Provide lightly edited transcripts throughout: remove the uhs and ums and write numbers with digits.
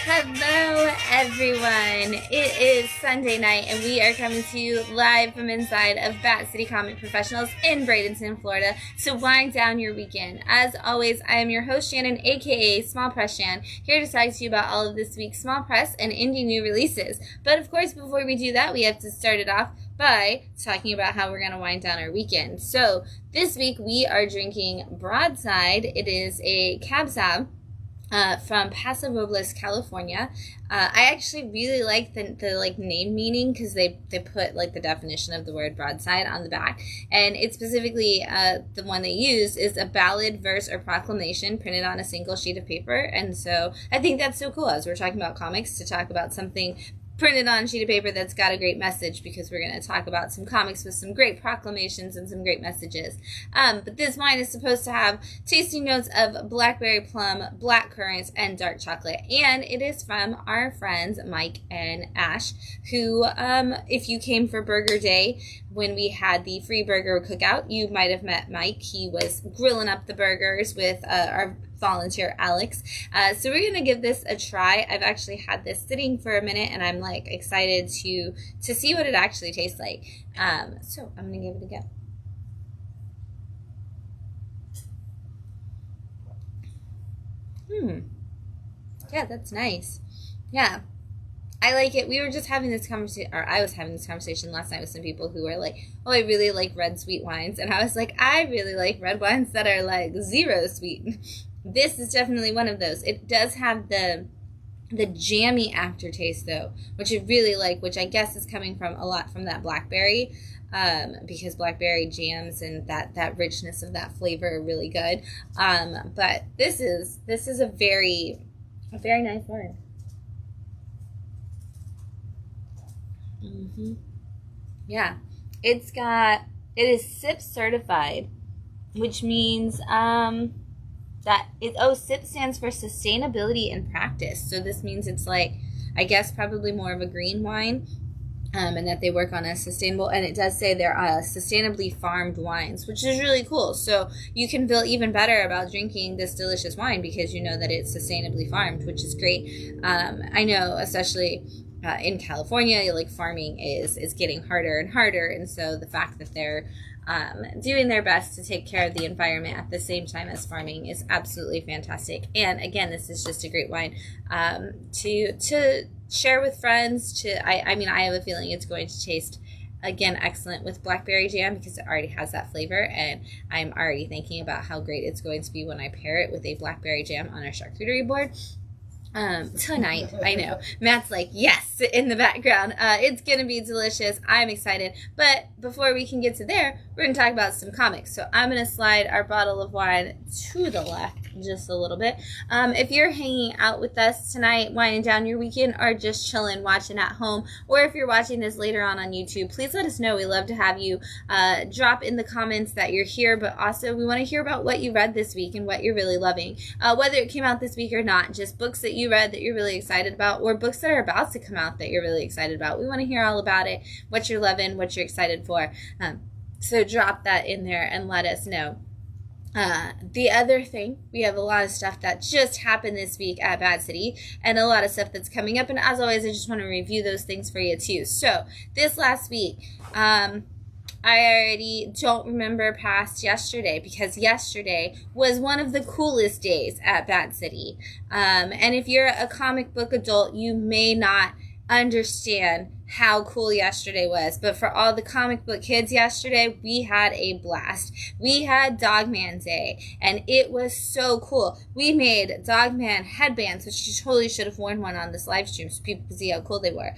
Hello, everyone. It is Sunday night, and we are coming to you live from inside of Bat City Comic Professionals in Bradenton, Florida, to wind down your weekend. As always, I am your host, Shannon, aka Small Press Shann, here to talk to you about all of this week's small press and indie new releases. But of course, before we do that, we have to start it off by talking about how we're going to wind down our weekend. So this week, we are drinking Broadside. It is a Cab Sauv from Paso Robles, California. I actually really like the name meaning, because they put like the definition of the word broadside on the back, and it's specifically the one they use is a ballad, verse, or proclamation printed on a single sheet of paper. And so I think that's so cool, as we're talking about comics, to talk about something printed on a sheet of paper that's got a great message, because we're going to talk about some comics with some great proclamations and some great messages. But this wine is supposed to have tasting notes of blackberry plum, black currants, and dark chocolate. And it is from our friends Mike and Ash, who, if you came for Burger Day when we had the free burger cookout, you might have met Mike. He was grilling up the burgers with our volunteer Alex. So we're gonna give this a try. I've actually had this sitting for a minute, and I'm like excited to see what it actually tastes like. So I'm gonna give it a go. Yeah, that's nice. Yeah, I like it. We were just having this conversation, or I was having this conversation last night with some people who were like, oh, I really like red sweet wines. And I was like, I really like red wines that are like zero sweet. This is definitely one of those. It does have the jammy aftertaste, though, which I really like, which I guess is coming from a lot from that blackberry, because blackberry jams and that richness of that flavor are really good. But this is a very nice wine. Yeah, it is SIP certified, which means SIP stands for sustainability in practice. So this means it's like, I guess, probably more of a green wine, and that they work on a sustainable, and it does say they're sustainably farmed wines, which is really cool. So you can feel even better about drinking this delicious wine because you know that it's sustainably farmed, which is great. I know, especially in California, like farming is getting harder and harder, and so the fact that they're doing their best to take care of the environment at the same time as farming is absolutely fantastic. And again, this is just a great wine to share with friends. I mean, I have a feeling it's going to taste, again, excellent with blackberry jam, because it already has that flavor, and I'm already thinking about how great it's going to be when I pair it with a blackberry jam on a charcuterie board tonight. I know Matt's like, yes, in the background. It's gonna be delicious. I'm excited. But before we can get to there, we're gonna talk about some comics. So I'm gonna slide our bottle of wine to the left just a little bit. If you're hanging out with us tonight, winding down your weekend, or just chilling, watching at home, or if you're watching this later on YouTube, please let us know. We love to have you drop in the comments that you're here, but also we want to hear about what you read this week and what you're really loving, whether it came out this week or not. Just books that you read that you're really excited about, or books that are about to come out that you're really excited about. We want to hear all about it, what you're loving, what you're excited for. So drop that in there and let us know. The other thing, we have a lot of stuff that just happened this week at Bad City, and a lot of stuff that's coming up, and as always, I just want to review those things for you too. So this last week, I already don't remember past yesterday, because yesterday was one of the coolest days at Bad City. And if you're a comic book adult, you may not understand how cool yesterday was, but for all the comic book kids yesterday, we had a blast. We had Dogman Day, and it was so cool. We made Dogman headbands, which you totally should have worn one on this live stream so people could see how cool they were,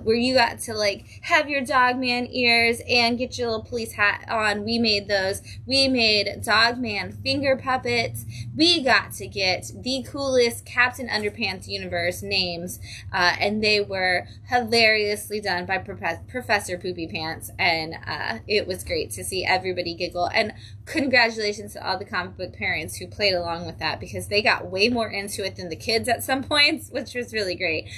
where you got to like have your Dogman ears and get your little police hat on. We made those. We made Dogman finger puppets. We got to get the coolest Captain Underpants universe names, and they were hilarious done by Professor Poopy Pants, and it was great to see everybody giggle. And congratulations to all the comic book parents who played along with that, because they got way more into it than the kids at some points, which was really great.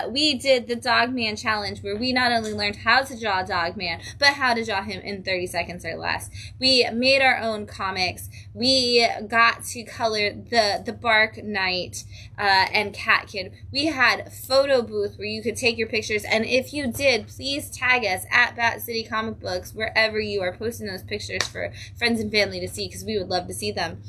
We did the Dogman challenge, where we not only learned how to draw Dogman, but how to draw him in 30 seconds or less. We made our own comics. We got to color the Bark Knight and Cat Kid. We had photo booth where you could take your pictures, and if you did, please tag us at Bat City Comic Books wherever you are posting those pictures for friends and family to see, because we would love to see them.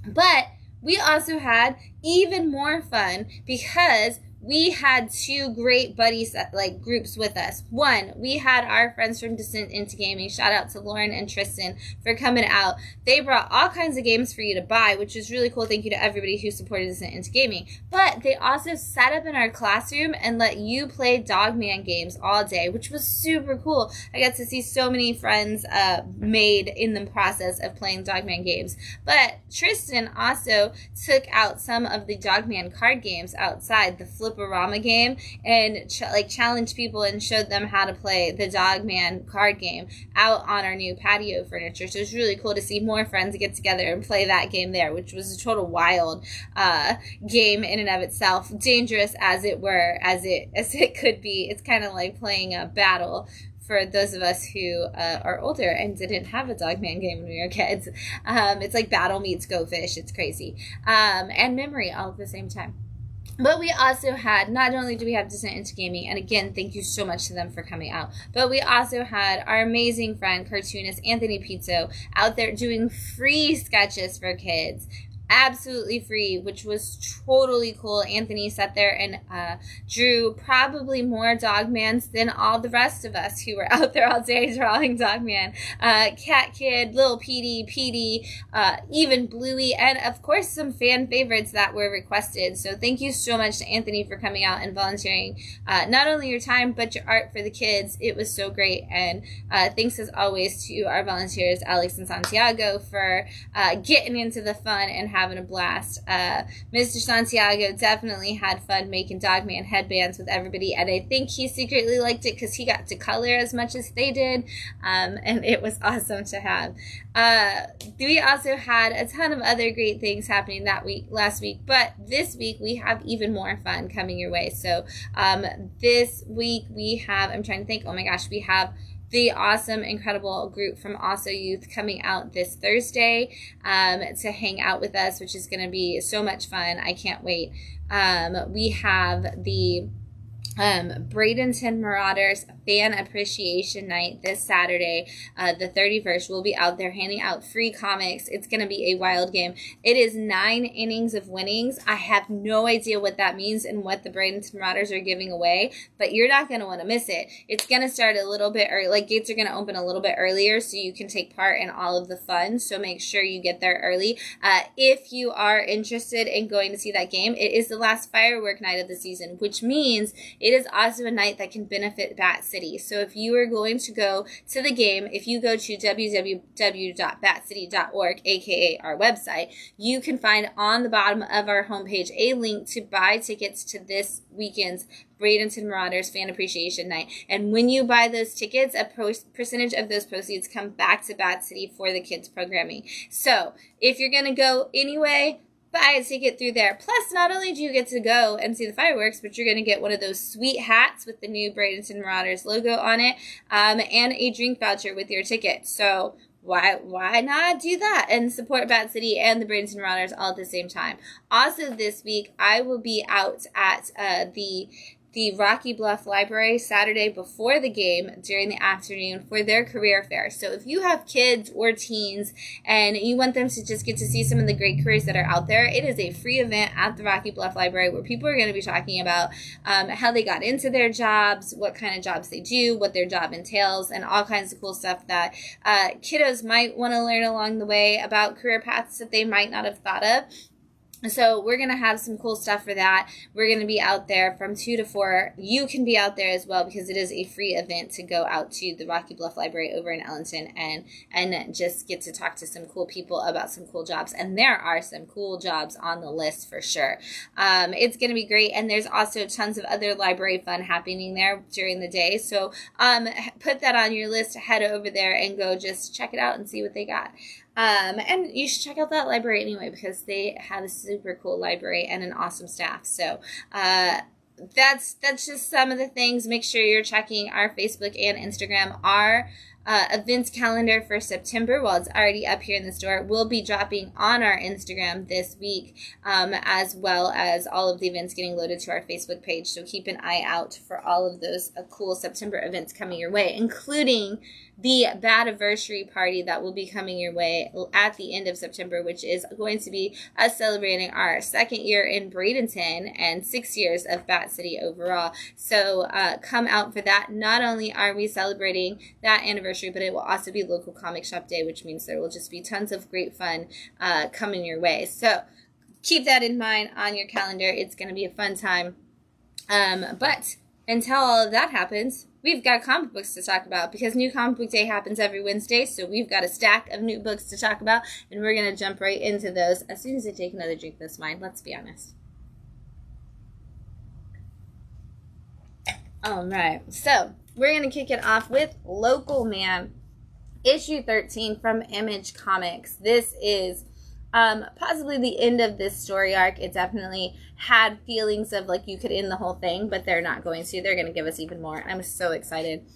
But we also had even more fun, because we had two great buddies, like groups with us. One, we had our friends from Descent into Gaming. Shout out to Lauren and Tristan for coming out. They brought all kinds of games for you to buy, which was really cool. Thank you to everybody who supported Descent into Gaming. But they also sat up in our classroom and let you play Dogman games all day, which was super cool. I got to see so many friends made in the process of playing Dogman games. But Tristan also took out some of the Dogman card games outside, the Flip-A-Rama game, and challenged people and showed them how to play the Dogman card game out on our new patio furniture. So it was really cool to see more friends get together and play that game there, which was a total wild game in and of itself, dangerous as it could be. It's kind of like playing a battle for those of us who are older and didn't have a Dogman game when we were kids. It's like Battle meets Go Fish. It's crazy. And Memory all at the same time. But we also had, not only do we have Descent into Gaming, and again, thank you so much to them for coming out, but we also had our amazing friend, cartoonist Anthony Pizzo, out there doing free sketches for kids. Absolutely free, which was totally cool. Anthony sat there and drew probably more Dogmans than all the rest of us who were out there all day drawing Dogman. Cat Kid, Little Petey, even Bluey, and of course some fan favorites that were requested. So thank you so much to Anthony for coming out and volunteering not only your time but your art for the kids. It was so great. And thanks as always to our volunteers, Alex and Santiago, for getting into the fun and having a blast. Mr. Santiago definitely had fun making Dogman headbands with everybody, and I think he secretly liked it because he got to color as much as they did, and it was awesome to have. We also had a ton of other great things happening last week, but this week we have even more fun coming your way. So this week we have, I'm trying to think, oh my gosh, we have the awesome, incredible group from Also Youth coming out this Thursday to hang out with us, which is going to be so much fun. I can't wait. We have the Bradenton Marauders Fan Appreciation Night this Saturday, the 31st. We'll be out there handing out free comics. It's going to be a wild game. It is 9 innings of winnings. I have no idea what that means and what the Bradenton Marauders are giving away, but you're not going to want to miss it. It's going to start a little bit early. Like, gates are going to open a little bit earlier so you can take part in all of the fun, so make sure you get there early. If you are interested in going to see that game, it is the last firework night of the season, which means it is also a night that can benefit Bat City. So if you are going to go to the game, if you go to www.batcity.org, aka our website, you can find on the bottom of our homepage a link to buy tickets to this weekend's Bradenton Marauders Fan Appreciation Night. And when you buy those tickets, a percentage of those proceeds come back to Bat City for the kids programming. So if you're going to go anyway, buy a ticket through there. Plus, not only do you get to go and see the fireworks, but you're going to get one of those sweet hats with the new Bradenton Marauders logo on it, and a drink voucher with your ticket. So why not do that and support Bat City and the Bradenton Marauders all at the same time? Also this week, I will be out at the Rocky Bluff Library Saturday before the game during the afternoon for their career fair. So if you have kids or teens and you want them to just get to see some of the great careers that are out there, it is a free event at the Rocky Bluff Library where people are going to be talking about how they got into their jobs, what kind of jobs they do, what their job entails, and all kinds of cool stuff that kiddos might want to learn along the way about career paths that they might not have thought of. So we're going to have some cool stuff for that. We're going to be out there from 2 to 4. You can be out there as well because it is a free event to go out to the Rocky Bluff Library over in Ellington and just get to talk to some cool people about some cool jobs. And there are some cool jobs on the list for sure. It's going to be great. And there's also tons of other library fun happening there during the day. So put that on your list, head over there and go just check it out and see what they got. And you should check out that library anyway, because they have a super cool library and an awesome staff. So that's just some of the things. Make sure you're checking our Facebook and Instagram. Our events calendar for September, well, it's already up here in the store, will be dropping on our Instagram this week, as well as all of the events getting loaded to our Facebook page. So keep an eye out for all of those cool September events coming your way, including the Badiversary party that will be coming your way at the end of September, which is going to be us celebrating our 2nd year in Bradenton and 6 years of Bat City overall. So come out for that. Not only are we celebrating that anniversary, but it will also be local comic shop day, which means there will just be tons of great fun coming your way. So keep that in mind on your calendar. It's going to be a fun time. But until all of that happens, we've got comic books to talk about, because New Comic Book Day happens every Wednesday, so we've got a stack of new books to talk about, and we're going to jump right into those as soon as I take another drink of this wine, let's be honest. All right, so we're going to kick it off with Local Man, issue 13 from Image Comics. This is possibly the end of this story arc. It definitely had feelings of like you could end the whole thing, but they're not going to. They're going to give us even more. I'm so excited.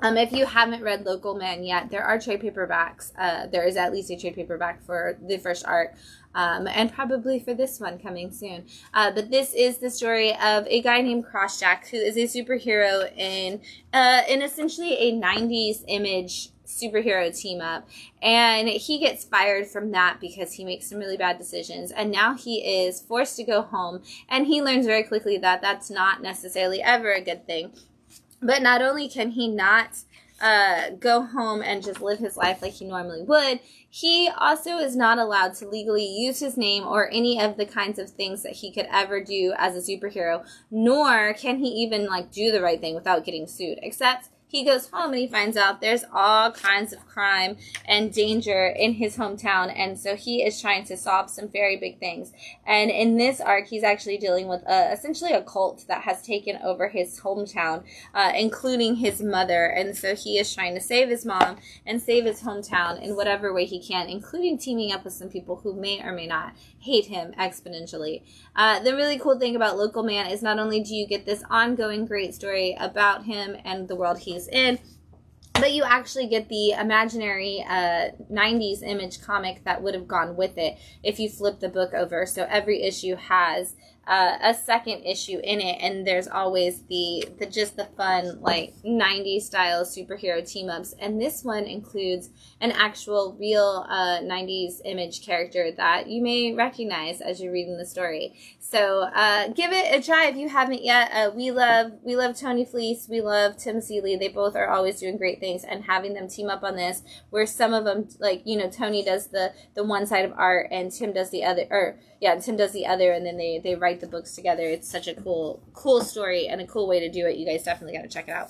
If you haven't read Local Man yet, there are trade paperbacks. There is at least a trade paperback for the first arc, and probably for this one coming soon. But this is the story of a guy named Crossjack, who is a superhero in essentially a 90s Image superhero team up, and he gets fired from that because he makes some really bad decisions, and now he is forced to go home, and he learns very quickly that that's not necessarily ever a good thing. But not only can he not go home and just live his life like he normally would, he also is not allowed to legally use his name or any of the kinds of things that he could ever do as a superhero, nor can he even like do the right thing without getting sued, except he goes home and he finds out there's all kinds of crime and danger in his hometown, and so he is trying to solve some very big things. And in this arc, he's actually dealing with essentially a cult that has taken over his hometown, including his mother, and so he is trying to save his mom and save his hometown in whatever way he can, including teaming up with some people who may or may not hate him exponentially. The really cool thing about Local Man is not only do you get this ongoing great story about him and the world he's in, but you actually get the imaginary 90s Image comic that would have gone with it if you flip the book over. So every issue has a second issue in it, and there's always the fun like 90s style superhero team ups, and this one includes an actual real 90s Image character that you may recognize as you're reading the story. So give it a try if you haven't yet. We love Tony Fleece, we love Tim Seeley. They both are always doing great things, and having them team up on this, where some of them, like, you know, Tony does the one side of art and Tim does the other, Tim does the other, and then they write the books together. It's such a cool story and a cool way to do it. You guys definitely got to check it out.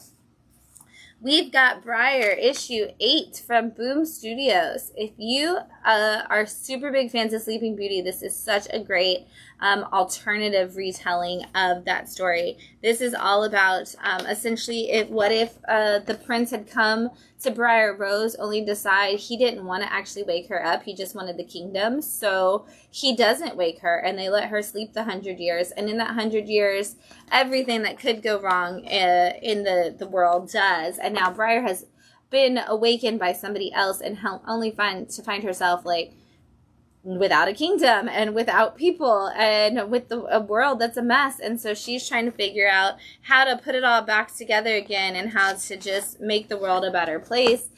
We've got Briar, issue 8 from Boom Studios. If you are super big fans of Sleeping Beauty, this is such a great alternative retelling of that story. This is all about essentially what if the prince had come to Briar Rose only to decide he didn't want to actually wake her up. He just wanted the kingdom. So he doesn't wake her, and they let her sleep the 100 years. And in that 100 years, everything that could go wrong in the world does. And now Briar has been awakened by somebody else, and only find herself like without a kingdom and without people and with a world that's a mess. And so she's trying to figure out how to put it all back together again, and how to just make the world a better place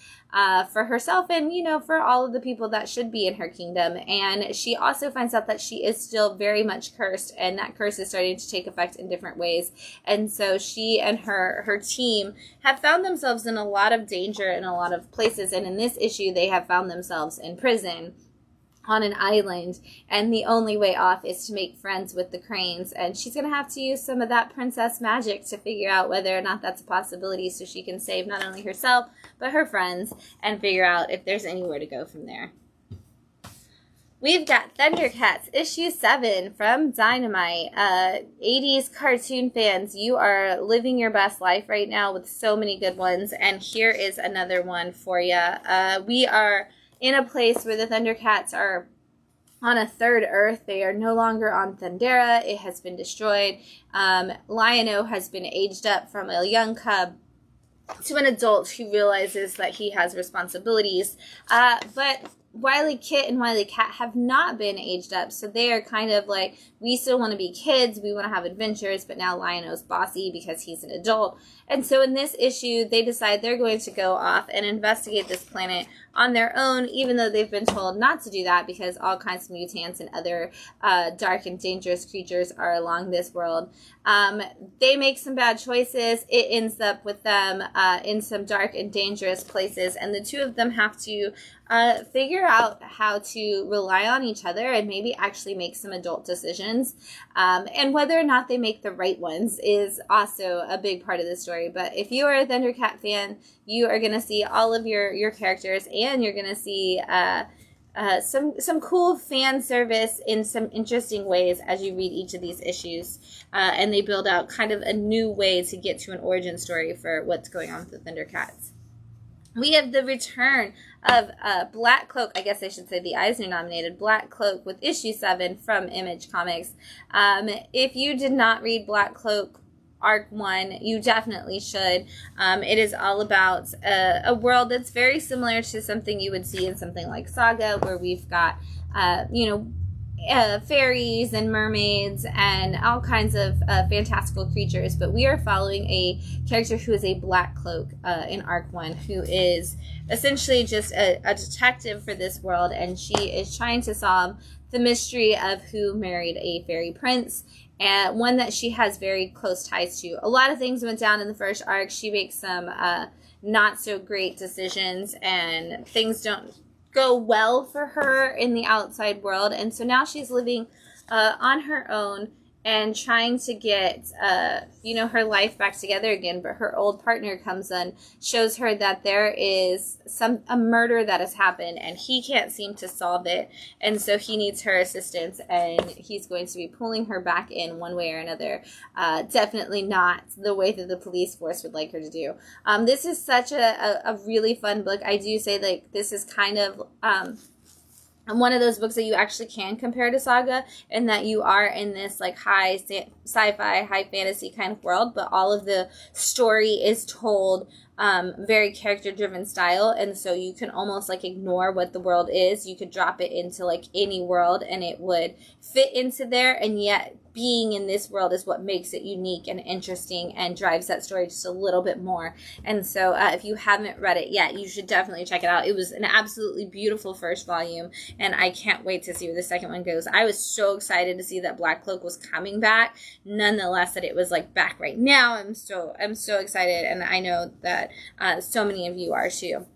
for herself and, you know, for all of the people that should be in her kingdom. And she also finds out that she is still very much cursed, and that curse is starting to take effect in different ways. And so she and her team have found themselves in a lot of danger in a lot of places. And in this issue, they have found themselves in prison on an island, and the only way off is to make friends with the Cranes, and she's going to have to use some of that princess magic to figure out whether or not that's a possibility, so she can save not only herself but her friends and figure out if there's anywhere to go from there. We've got Thundercats, issue 7 from Dynamite. 80s cartoon fans, you are living your best life right now with so many good ones, and here is another one for you. We are in a place where the Thundercats are on a third Earth. They are no longer on Thundera. It has been destroyed. Lion-O has been aged up from a young cub to an adult who realizes that he has responsibilities. But Wily Kit and Wily Cat have not been aged up, so they are kind of like, we still want to be kids, we want to have adventures, but now Lion-O's bossy because he's an adult. And so in this issue, they decide they're going to go off and investigate this planet on their own, even though they've been told not to do that because all kinds of mutants and other dark and dangerous creatures are along this world. They make some bad choices. It ends up with them in some dark and dangerous places, and the two of them have to figure out how to rely on each other and maybe actually make some adult decisions. And whether or not they make the right ones is also a big part of the story. But if you are a Thundercat fan, you are going to see all of your characters, and you're going to see some cool fan service in some interesting ways as you read each of these issues. And they build out kind of a new way to get to an origin story for what's going on with the Thundercats. We have the return of Black Cloak, I guess I should say the Eisner-nominated Black Cloak with issue 7 from Image Comics. If you did not read Black Cloak Arc 1, you definitely should. It is all about a world that's very similar to something you would see in something like Saga, where we've got, fairies and mermaids and all kinds of fantastical creatures, but we are following a character who is a Black Cloak in Arc 1, who is essentially just a detective for this world, and she is trying to solve the mystery of who married a fairy prince, and one that she has very close ties to. A lot of things went down in the first arc. She makes some not so great decisions, and things don't go well for her in the outside world, and so now she's living on her own and trying to get her life back together again. But her old partner comes and shows her that there is a murder that has happened, and he can't seem to solve it, and so he needs her assistance, and he's going to be pulling her back in one way or another. Definitely not the way that the police force would like her to do. This is such a really fun book. I do say, like, this is kind of one of those books that you actually can compare to Saga, in that you are in this like high sci-fi, high fantasy kind of world, but all of the story is told very character-driven style, and so you can almost like ignore what the world is. You could drop it into like any world and it would fit into there, and yet being in this world is what makes it unique and interesting and drives that story just a little bit more. And so if you haven't read it yet, you should definitely check it out. It was an absolutely beautiful first volume, and I can't wait to see where the second one goes. I was so excited to see that Black Cloak was coming back, nonetheless that it was like back right now. I'm so excited, and I know that so many of you are too.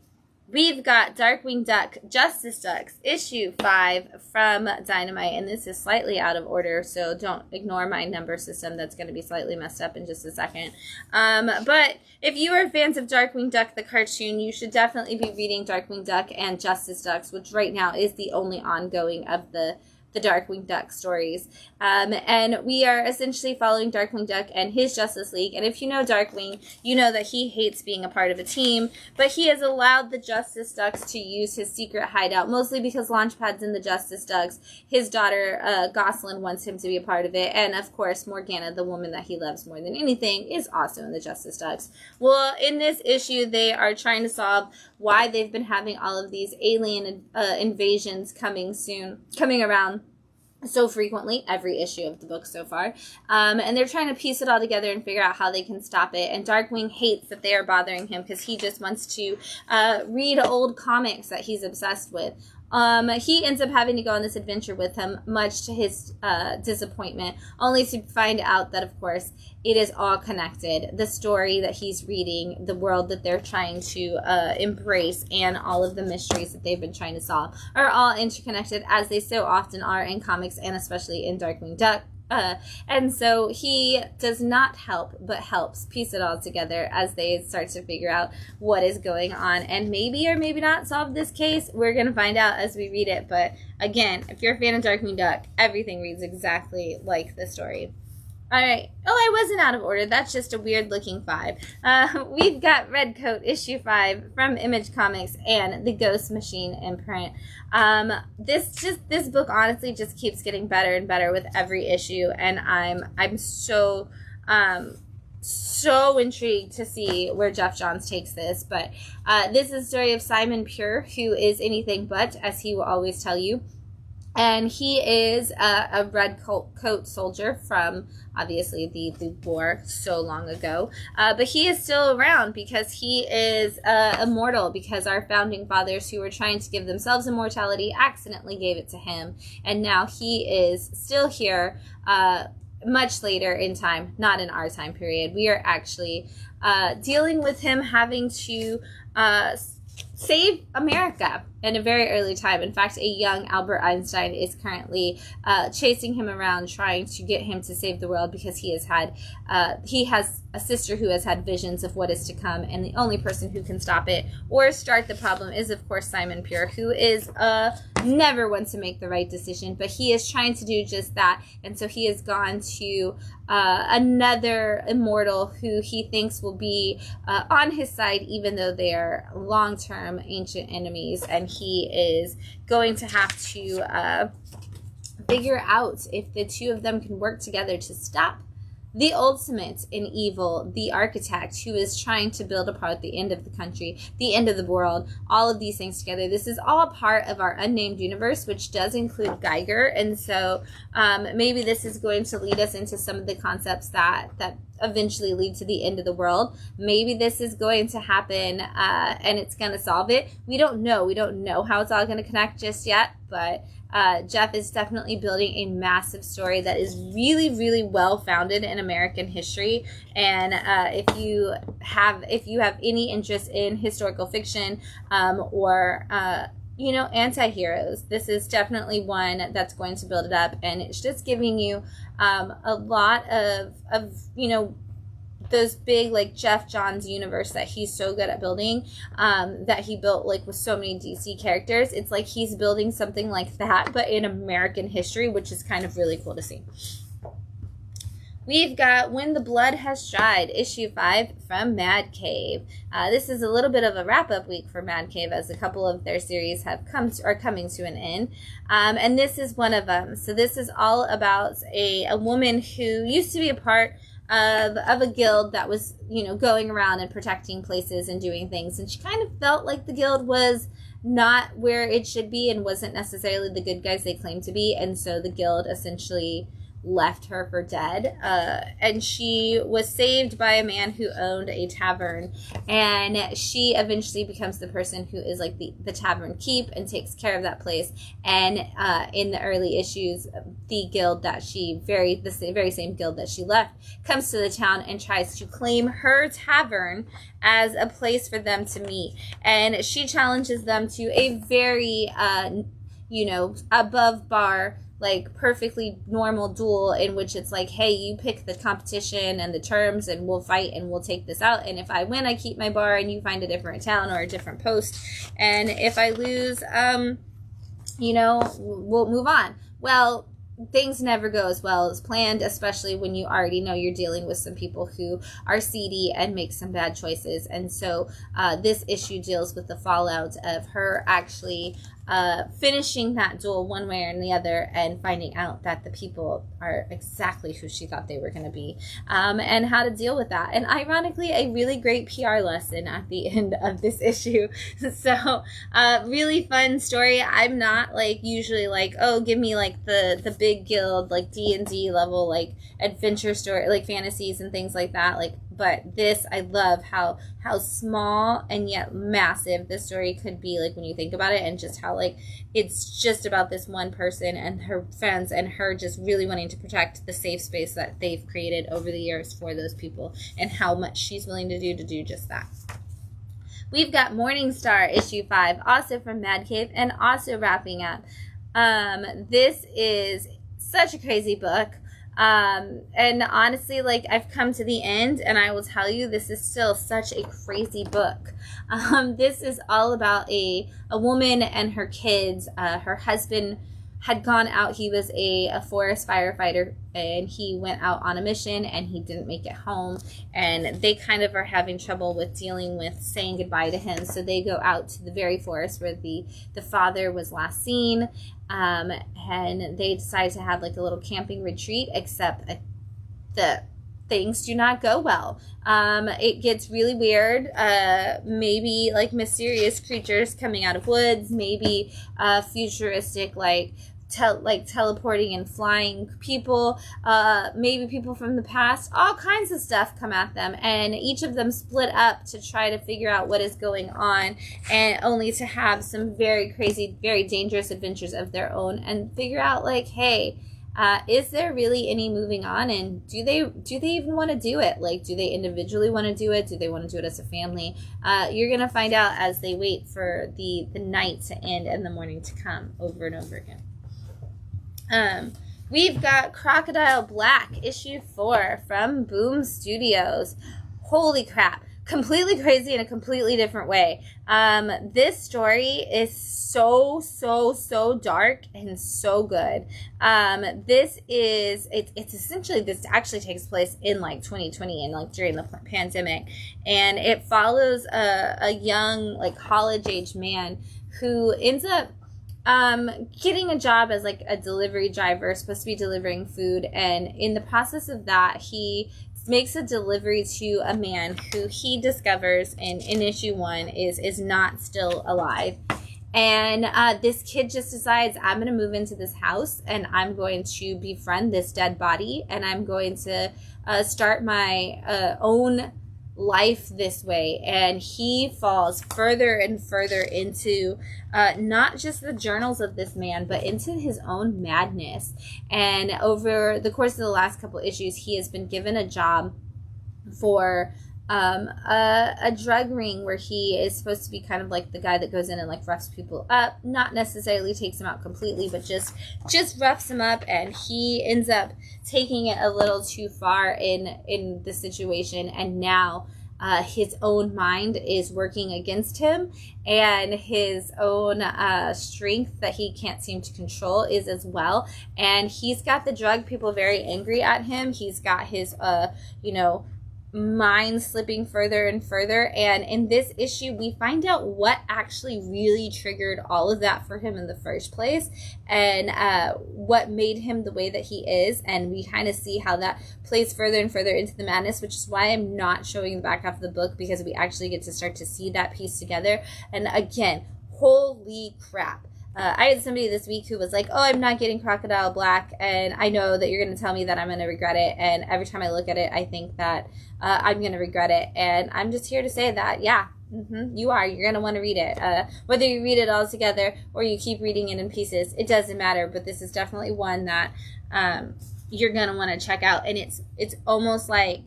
We've got Darkwing Duck, Justice Ducks, issue 5 from Dynamite, and this is slightly out of order, so don't ignore my number system. That's going to be slightly messed up in just a second. But if you are fans of Darkwing Duck, the cartoon, you should definitely be reading Darkwing Duck and Justice Ducks, which right now is the only ongoing of the Darkwing Duck stories. And we are essentially following Darkwing Duck and his Justice League. And if you know Darkwing, you know that he hates being a part of a team, but he has allowed the Justice Ducks to use his secret hideout, mostly because Launchpad's in the Justice Ducks. His daughter, Gosselin, wants him to be a part of it. And of course, Morgana, the woman that he loves more than anything, is also in the Justice Ducks. Well, in this issue, they are trying to solve why they've been having all of these alien invasions coming around so frequently, every issue of the book so far. And they're trying to piece it all together and figure out how they can stop it. And Darkwing hates that they are bothering him because he just wants to read old comics that he's obsessed with. He ends up having to go on this adventure with him, much to his disappointment, only to find out that, of course, it is all connected. The story that he's reading, the world that they're trying to embrace, and all of the mysteries that they've been trying to solve are all interconnected, as they so often are in comics, and especially in Darkwing Duck. And so he does not help, but helps piece it all together as they start to figure out what is going on, and maybe or maybe not solve this case. We're going to find out as we read it. But again, if you're a fan of Darkwing Duck, everything reads exactly like the story. All right. Oh, I wasn't out of order. That's just a weird looking 5. We've got Redcoat issue 5 from Image Comics and the Ghost Machine imprint. This book honestly just keeps getting better and better with every issue, and I'm so intrigued to see where Geoff Johns takes this. But this is the story of Simon Pure, who is anything but, as he will always tell you. And he is a red coat soldier from, obviously, the war so long ago. But he is still around because he is immortal, because our founding fathers, who were trying to give themselves immortality, accidentally gave it to him. And now he is still here much later in time, not in our time period. We are actually dealing with him having to save America in a very early time. In fact, a young Albert Einstein is currently chasing him around, trying to get him to save the world, because he has a sister who has had visions of what is to come, and the only person who can stop it or start the problem is, of course, Simon Pure, who is never one to make the right decision, but he is trying to do just that. And so he has gone to another immortal who he thinks will be on his side, even though they are long-term ancient enemies, and he is going to have to figure out if the two of them can work together to stop the ultimate in evil, the architect, who is trying to build apart the end of the country, the end of the world, all of these things together. This is all part of our unnamed universe, which does include Geiger, and so maybe this is going to lead us into some of the concepts that eventually lead to the end of the world. Maybe this is going to happen and it's going to solve it. We don't know. We don't know how it's all going to connect just yet, but Geoff is definitely building a massive story that is really, really well founded in American history. And if you have any interest in historical fiction or anti-heroes, this is definitely one that's going to build it up, and it's just giving you a lot of those big, like, Geoff Johns universe that he's so good at building, that he built, like, with so many DC characters. It's like he's building something like that, but in American history, which is kind of really cool to see. We've got When the Blood Has Dried, issue 5 from Mad Cave. This is a little bit of a wrap-up week for Mad Cave, as a couple of their series are coming to an end. And this is one of them. So this is all about a woman who used to be a part of a guild that was, going around and protecting places and doing things. And she kind of felt like the guild was not where it should be and wasn't necessarily the good guys they claimed to be. And so the guild essentially left her for dead, and she was saved by a man who owned a tavern, and she eventually becomes the person who is like the tavern keep and takes care of that place. And in the early issues, the guild that the very same guild that she left comes to the town and tries to claim her tavern as a place for them to meet, and she challenges them to a very above bar, like, perfectly normal duel, in which it's like, hey, you pick the competition and the terms, and we'll fight and we'll take this out. And if I win, I keep my bar and you find a different town or a different post. And if I lose, we'll move on. Well, things never go as well as planned, especially when you already know you're dealing with some people who are seedy and make some bad choices. And so this issue deals with the fallout of her actually finishing that duel one way or the other, and finding out that the people are exactly who she thought they were going to be, and how to deal with that. And ironically, a really great PR lesson at the end of this issue. So really fun story. I'm not usually oh, give me the big guild, D&D level, adventure story, fantasies and things like that. But this, I love how small and yet massive this story could be, when you think about it, and just how it's just about this one person and her friends, and her just really wanting to protect the safe space that they've created over the years for those people, and how much she's willing to do just that. We've got Morning Star issue 5, also from Mad Cave, and also wrapping up. This is such a crazy book. And honestly, I've come to the end, and I will tell you, this is still such a crazy book. This is all about a woman and her kids. Her husband had gone out. He was a forest firefighter, and he went out on a mission, and he didn't make it home. And they kind of are having trouble with dealing with saying goodbye to him. So they go out to the very forest where the father was last seen, and they decide to have like a little camping retreat, except the things do not go well. It gets really weird. Maybe like mysterious creatures coming out of woods, maybe futuristic like teleporting and flying people, maybe people from the past. All kinds of stuff come at them, and each of them split up to try to figure out what is going on, and only to have some very crazy, very dangerous adventures of their own, and figure out like, hey, is there really any moving on, and do they even want to do it? Like, do they individually want to do it? Do they want to do it as a family? You're gonna find out as they wait for the night to end and the morning to come, over and over again. We've got Crocodile Black, issue 4 from Boom Studios. Holy crap. Completely crazy in a completely different way. This story is so dark and so good. It's essentially, this actually takes place in like 2020 and like during the pandemic. And it follows a young, like college-age man who ends up getting a job as like a delivery driver, supposed to be delivering food, and in the process of that, he makes a delivery to a man who he discovers in issue 1 is not still alive. And this kid just decides, I'm going to move into this house, and I'm going to befriend this dead body, and I'm going to start my own life this way. And he falls further and further into not just the journals of this man, but into his own madness. And over the course of the last couple issues, he has been given a job for a drug ring where he is supposed to be kind of like the guy that goes in and like roughs people up, not necessarily takes them out completely, but just roughs them up. And he ends up taking it a little too far in the situation, and now his own mind is working against him, and his own strength that he can't seem to control is as well. And he's got the drug people very angry at him. He's got his mind slipping further and further. And in this issue, we find out what actually really triggered all of that for him in the first place, and what made him the way that he is. And we kind of see how that plays further and further into the madness, which is why I'm not showing the back half of the book, because we actually get to start to see that piece together. And again, holy crap. I had somebody this week who was like, oh, I'm not getting Crocodile Black, and I know that you're going to tell me that I'm going to regret it, and every time I look at it, I think that I'm going to regret it. And I'm just here to say that, yeah, you are. You're going to want to read it. Whether you read it all together or you keep reading it in pieces, it doesn't matter, but this is definitely one that you're going to want to check out. And it's almost like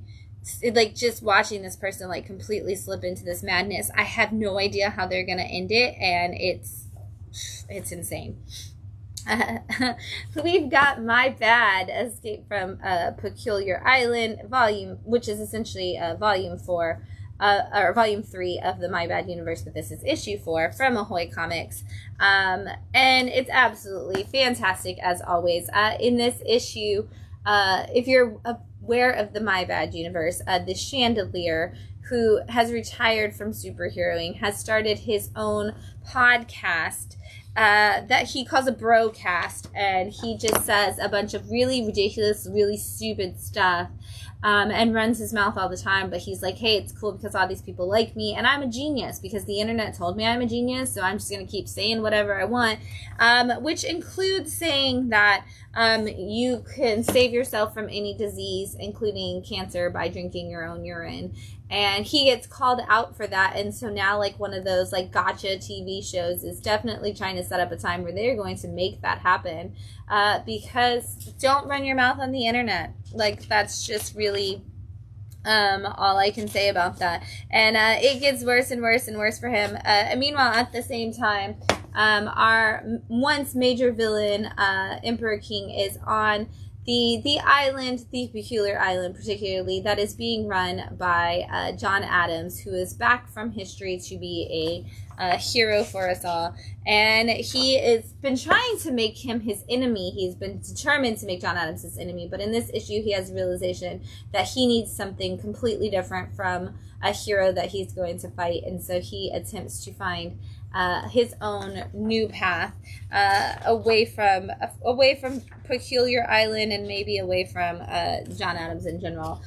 just watching this person like completely slip into this madness. I have no idea how they're going to end it, and it's insane. We've got My Bad, Escape from Peculiar Island, which is essentially volume 4, or volume 3 of the My Bad universe, but this is issue 4 from Ahoy Comics. And it's absolutely fantastic as always. In this issue, if you're aware of the My Bad universe, the Chandelier, who has retired from superheroing, has started his own podcast that he calls a broadcast, and he just says a bunch of really ridiculous, really stupid stuff, and runs his mouth all the time. But he's like, hey, it's cool because all these people like me, and I'm a genius because the internet told me I'm a genius, so I'm just going to keep saying whatever I want, which includes saying that you can save yourself from any disease, including cancer, by drinking your own urine. And he gets called out for that. And so now, like, one of those, like, gotcha TV shows is definitely trying to set up a time where they're going to make that happen. Because don't run your mouth on the internet. Like, that's just really all I can say about that. And it gets worse and worse and worse for him. And meanwhile, at the same time, our once major villain, Emperor King, is on the island, the peculiar island particularly, that is being run by John Adams, who is back from history to be a hero for us all. And he has been trying to make him his enemy. He's been determined to make John Adams his enemy. But in this issue, he has a realization that he needs something completely different from a hero that he's going to fight. And so he attempts to find his own new path away from Peculiar Island, and maybe away from John Adams in general,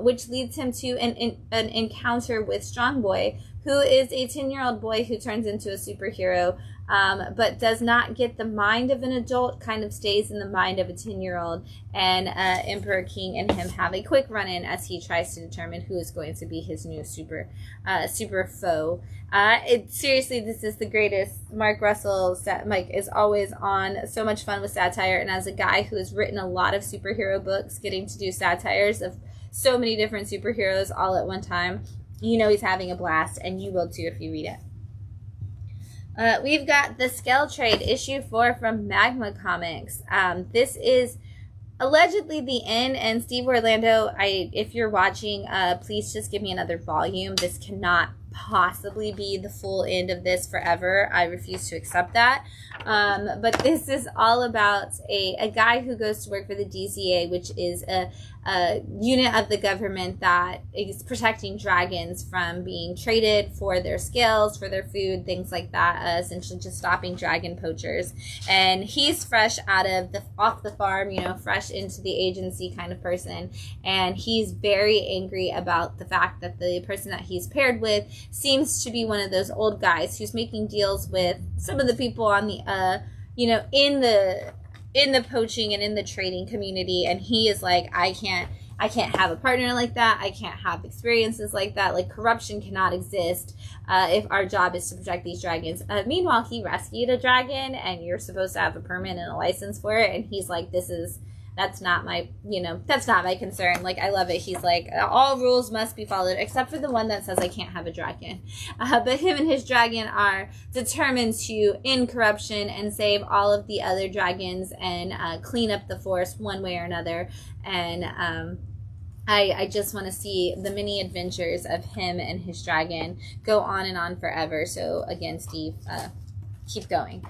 which leads him to an encounter with Strongboy, who is a 10-year-old boy who turns into a superhero, but does not get the mind of an adult, kind of stays in the mind of a 10-year-old, and Emperor King and him have a quick run-in as he tries to determine who is going to be his new super foe. Seriously, this is the greatest. Mark Russell is always on so much fun with satire, and as a guy who has written a lot of superhero books, getting to do satires of so many different superheroes all at one time, you know he's having a blast, and you will too if you read it. We've got The Skell Trade, issue 4 from Magma Comics. This is allegedly the end, and Steve Orlando, if you're watching, please just give me another volume. This cannot possibly be the full end of this forever. I refuse to accept that. But this is all about a guy who goes to work for the DCA, which is a unit of the government that is protecting dragons from being traded for their scales, for their food, things like that, essentially just stopping dragon poachers. And he's fresh off the farm, fresh into the agency kind of person, and he's very angry about the fact that the person that he's paired with seems to be one of those old guys who's making deals with some of the people on the in the poaching and in the trading community, and he is like, I can't have a partner like that. I can't have experiences like that. Like, corruption cannot exist if our job is to protect these dragons. Meanwhile, he rescued a dragon, and you're supposed to have a permit and a license for it, and he's like, that's not my concern. Like, I love it. He's like, all rules must be followed except for the one that says I can't have a dragon. But him and his dragon are determined to end corruption and save all of the other dragons and clean up the forest one way or another. And I just want to see the many adventures of him and his dragon go on and on forever. So again, Steve, keep going.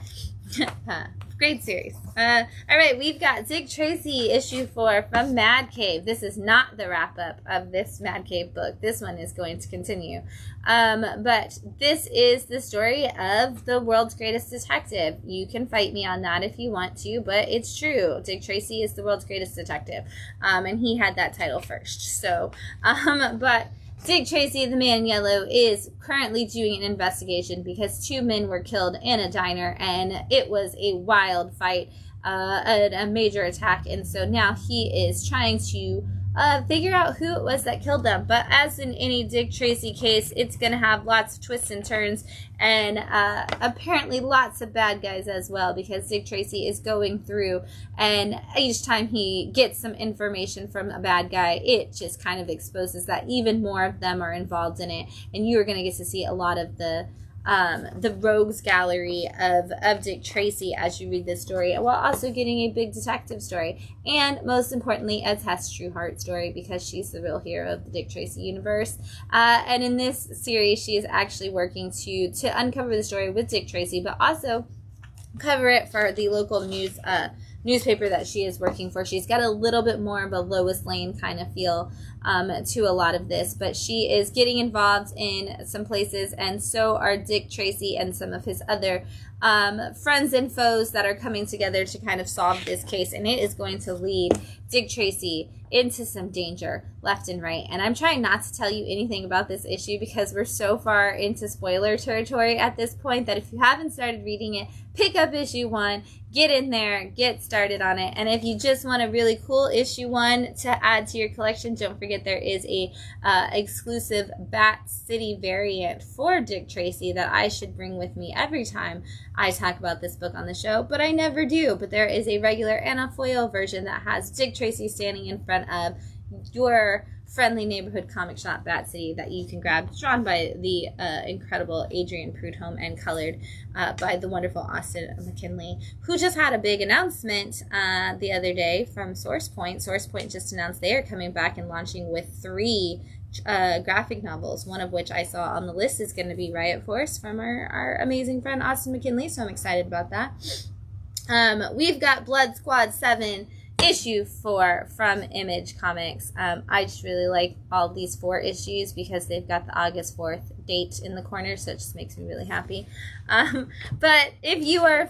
Great series. All right, we've got Dick Tracy, issue 4 from Mad Cave. This is not the wrap-up of this Mad Cave book. This one is going to continue. But this is the story of the world's greatest detective. You can fight me on that if you want to, but it's true. Dick Tracy is the world's greatest detective. And he had that title first. So, but Dick Tracy, the Man in Yellow, is currently doing an investigation because 2 men were killed in a diner, and it was a wild fight, a major attack, and so now he is trying to figure out who it was that killed them. But as in any Dick Tracy case, it's going to have lots of twists and turns, and apparently lots of bad guys as well, because Dick Tracy is going through, and each time he gets some information from a bad guy, it just kind of exposes that even more of them are involved in it, and you are going to get to see a lot of the rogues gallery of Dick Tracy as you read this story, while also getting a big detective story, and most importantly, a Tess Trueheart story, because she's the real hero of the Dick Tracy universe. And in this series, she is actually working to uncover the story with Dick Tracy, but also cover it for the local newspaper that she is working for. She's got a little bit more of a Lois Lane kind of feel to a lot of this, but she is getting involved in some places, and so are Dick Tracy and some of his other friends and foes that are coming together to kind of solve this case, and it is going to lead Dick Tracy into some danger left and right. And I'm trying not to tell you anything about this issue because we're so far into spoiler territory at this point that if you haven't started reading it, pick up issue 1, get in there, get started on it. And if you just want a really cool issue 1 to add to your collection, don't forget there is a exclusive Bat City variant for Dick Tracy that I should bring with me every time I talk about this book on the show, but I never do. But there is a regular and a foil version that has Dick Tracy standing in front of your friendly neighborhood comic shop, Bat City, that you can grab, drawn by the incredible Adrian Prudhomme and colored by the wonderful Austin McKinley, who just had a big announcement the other day from SourcePoint. SourcePoint just announced they are coming back and launching with 3 graphic novels, one of which I saw on the list is going to be Riot Force from our amazing friend Austin McKinley, so I'm excited about that. We've got Blood Squad 7 issue 4 from Image Comics. I just really like all these 4 issues because they've got the August 4th date in the corner, so it just makes me really happy. But if you are...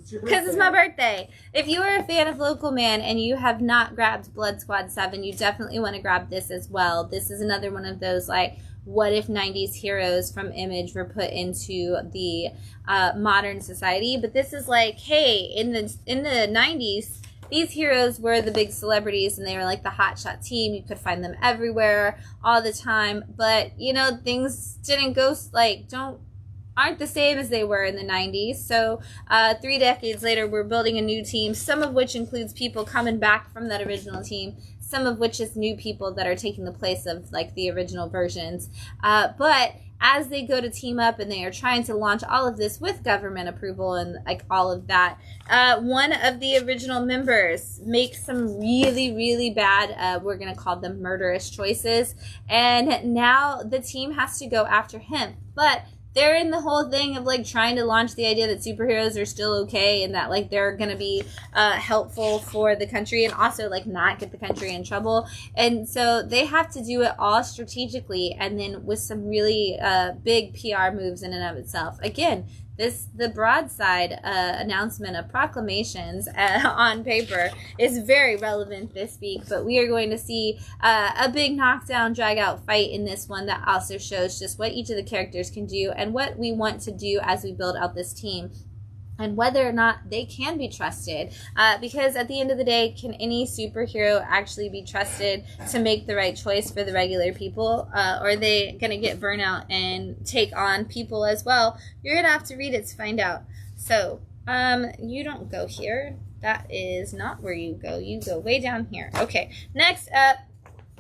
Because it's my birthday. If you are a fan of Local Man and you have not grabbed Blood Squad 7, you definitely want to grab this as well. This is another one of those, like, what if 90s heroes from Image were put into the modern society. But this is like, hey, in the 90s, these heroes were the big celebrities and they were like the hotshot team. You could find them everywhere all the time. But, you know, things didn't go, like, aren't the same as they were in the 90s. So 3 decades later, we're building a new team, some of which includes people coming back from that original team, some of which is new people that are taking the place of like the original versions. But as they go to team up and they are trying to launch all of this with government approval and like all of that, one of the original members makes some really, really bad, we're going to call them murderous choices. And now the team has to go after him. But they're in the whole thing of like trying to launch the idea that superheroes are still okay and that like they're going to be helpful for the country and also like not get the country in trouble. And so they have to do it all strategically and then with some really big PR moves in and of itself. Again, the Broadside announcement of proclamations on paper is very relevant this week, but we are going to see a big knockdown, drag-out fight in this one that also shows just what each of the characters can do and what we want to do as we build out this team. And whether or not they can be trusted. Because at the end of the day, can any superhero actually be trusted to make the right choice for the regular people? Or are they going to get burnout and take on people as well? You're going to have to read it to find out. So, you don't go here. That is not where you go. You go way down here. Okay, next up.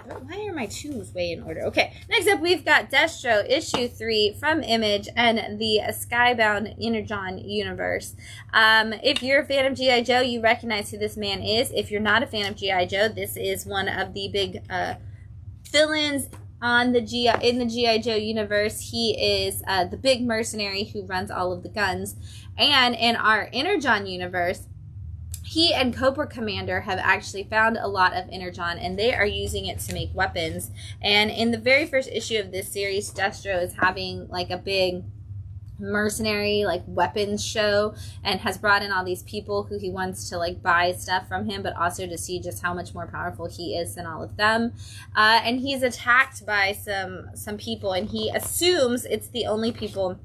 Why are my 2s way in order? Okay, next up we've got Destro issue 3 from Image and the Skybound Energon universe. If you're a fan of G.I. Joe, you recognize who this man is. If you're not a fan of G.I. Joe, this is one of the big villains in the G.I. Joe universe. He is the big mercenary who runs all of the guns. And in our Energon universe, he and Cobra Commander have actually found a lot of Energon, and they are using it to make weapons. And in the very first issue of this series, Destro is having like a big mercenary like weapons show and has brought in all these people who he wants to like buy stuff from him, but also to see just how much more powerful he is than all of them. And he's attacked by some people, and he assumes it's the only people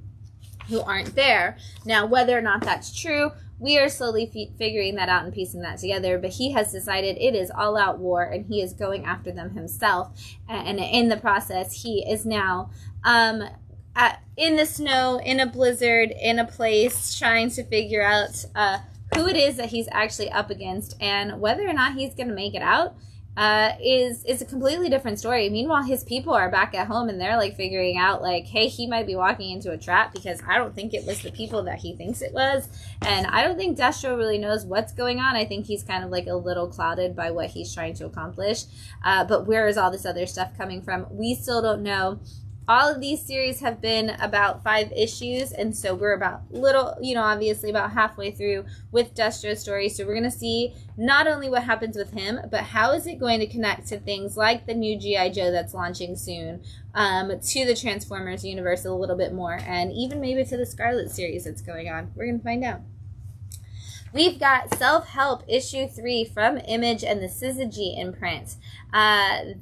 who aren't there. Now, whether or not that's true, we are slowly figuring that out and piecing that together, but he has decided it is all-out war, and he is going after them himself. And in the process, he is now in the snow, in a blizzard, in a place, trying to figure out who it is that he's actually up against, and whether or not he's going to make it out is a completely different story. Meanwhile, his people are back at home and they're like figuring out like, hey, he might be walking into a trap because I don't think it was the people that he thinks it was. And I don't think Destro really knows what's going on. I think he's kind of like a little clouded by what he's trying to accomplish. But where is all this other stuff coming from? We still don't know. All of these series have been about 5 issues, and so we're about obviously about halfway through with Destro's story. So we're going to see not only what happens with him, but how is it going to connect to things like the new G.I. Joe that's launching soon, to the Transformers universe a little bit more, and even maybe to the Scarlet series that's going on. We're going to find out. We've got Self-Help issue 3 from Image and the Syzygy imprint.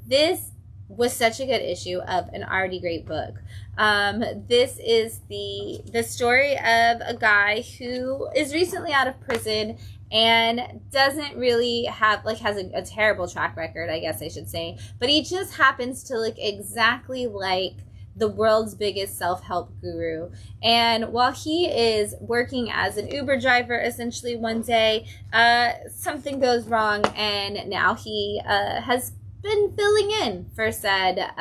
This was such a good issue of an already great book. This is the story of a guy who is recently out of prison and doesn't really have, has a terrible track record, I guess I should say. But he just happens to look exactly like the world's biggest self-help guru. And while he is working as an Uber driver, essentially one day, something goes wrong, and now he has been filling in for said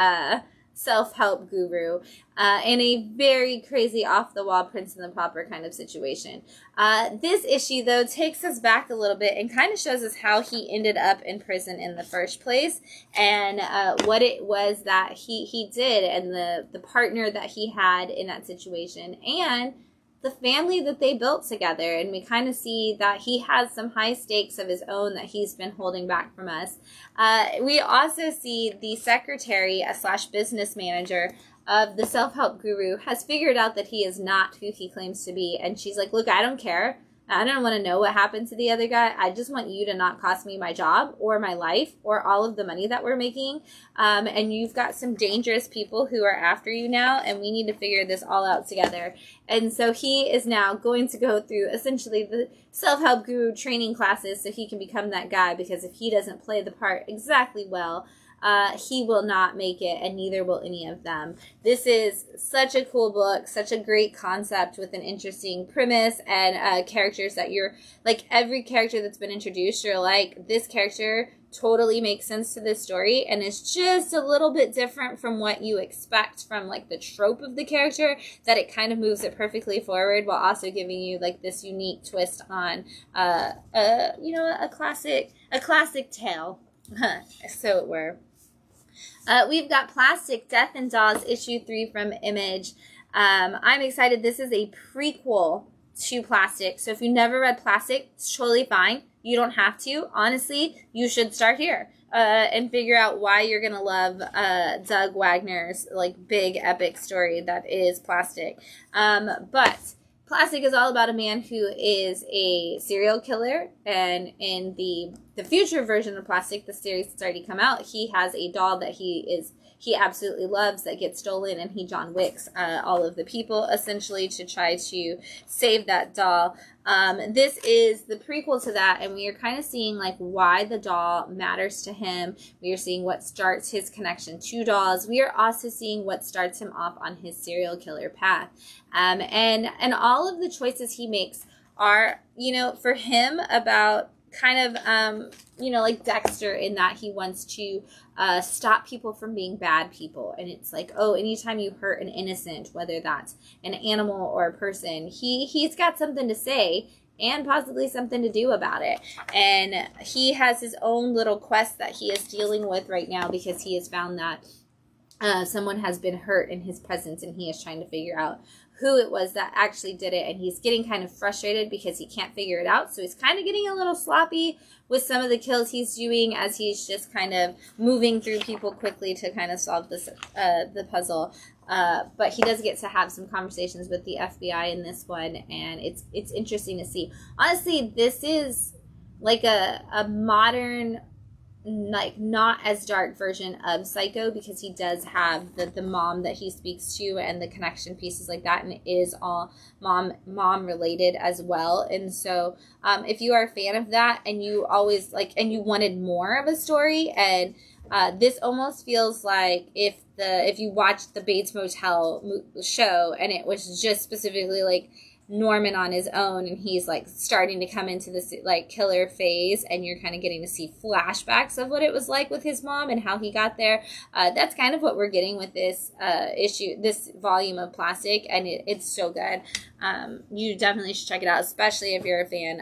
self-help guru in a very crazy off-the-wall Prince and the Pauper kind of situation. This issue, though, takes us back a little bit and kind of shows us how he ended up in prison in the first place, and what it was that he did, and the partner that he had in that situation, and the family that they built together. And we kind of see that he has some high stakes of his own that he's been holding back from us. We also see the secretary / business manager of the self-help guru has figured out that he is not who he claims to be. And she's like, look, I don't care. I don't want to know what happened to the other guy. I just want you to not cost me my job or my life or all of the money that we're making. And you've got some dangerous people who are after you now, and we need to figure this all out together. And so he is now going to go through essentially the self-help guru training classes so he can become that guy, because if he doesn't play the part exactly well, he will not make it, and neither will any of them. This is such a cool book, such a great concept with an interesting premise and characters that you're, like, every character that's been introduced, you're like, this character totally makes sense to this story, and it's just a little bit different from what you expect from, like, the trope of the character, that it kind of moves it perfectly forward while also giving you, like, this unique twist on, a classic tale, so it were. We've got Plastic, Death and Dolls, issue 3 from Image. I'm excited. This is a prequel to Plastic. So if you never read Plastic, it's totally fine. You don't have to. Honestly, you should start here and figure out why you're going to love Doug Wagner's, like, big epic story that is Plastic. But Plastic is all about a man who is a serial killer, and in the future version of Plastic, the series that's already come out, he has a doll that he absolutely loves that gets stolen, and he John Wicks all of the people essentially to try to save that doll. This is the prequel to that, and we are kind of seeing, like, why the doll matters to him. We are seeing what starts his connection to dolls. We are also seeing what starts him off on his serial killer path. And all of the choices he makes are, for him about kind of, like Dexter, in that he wants to stop people from being bad people. And it's like, anytime you hurt an innocent, whether that's an animal or a person, he's got something to say and possibly something to do about it. And he has his own little quest that he is dealing with right now, because he has found that someone has been hurt in his presence, and he is trying to figure out who it was that actually did it, and he's getting kind of frustrated because he can't figure it out, so he's kind of getting a little sloppy with some of the kills he's doing as he's just kind of moving through people quickly to kind of solve this the puzzle. But he does get to have some conversations with the FBI in this one, and it's interesting to see. Honestly, this is like a modern, like, not as dark version of Psycho, because he does have the mom that he speaks to and the connection pieces like that, and it is all mom related as well. And so if you are a fan of that, and you always and you wanted more of a story, and this almost feels like if you watched the Bates Motel show, and it was just specifically like Norman on his own, and he's like starting to come into this like killer phase, and you're kind of getting to see flashbacks of what it was like with his mom and how he got there. That's kind of what we're getting with this this volume of Plastic, and it's so good. You definitely should check it out, especially if you're a fan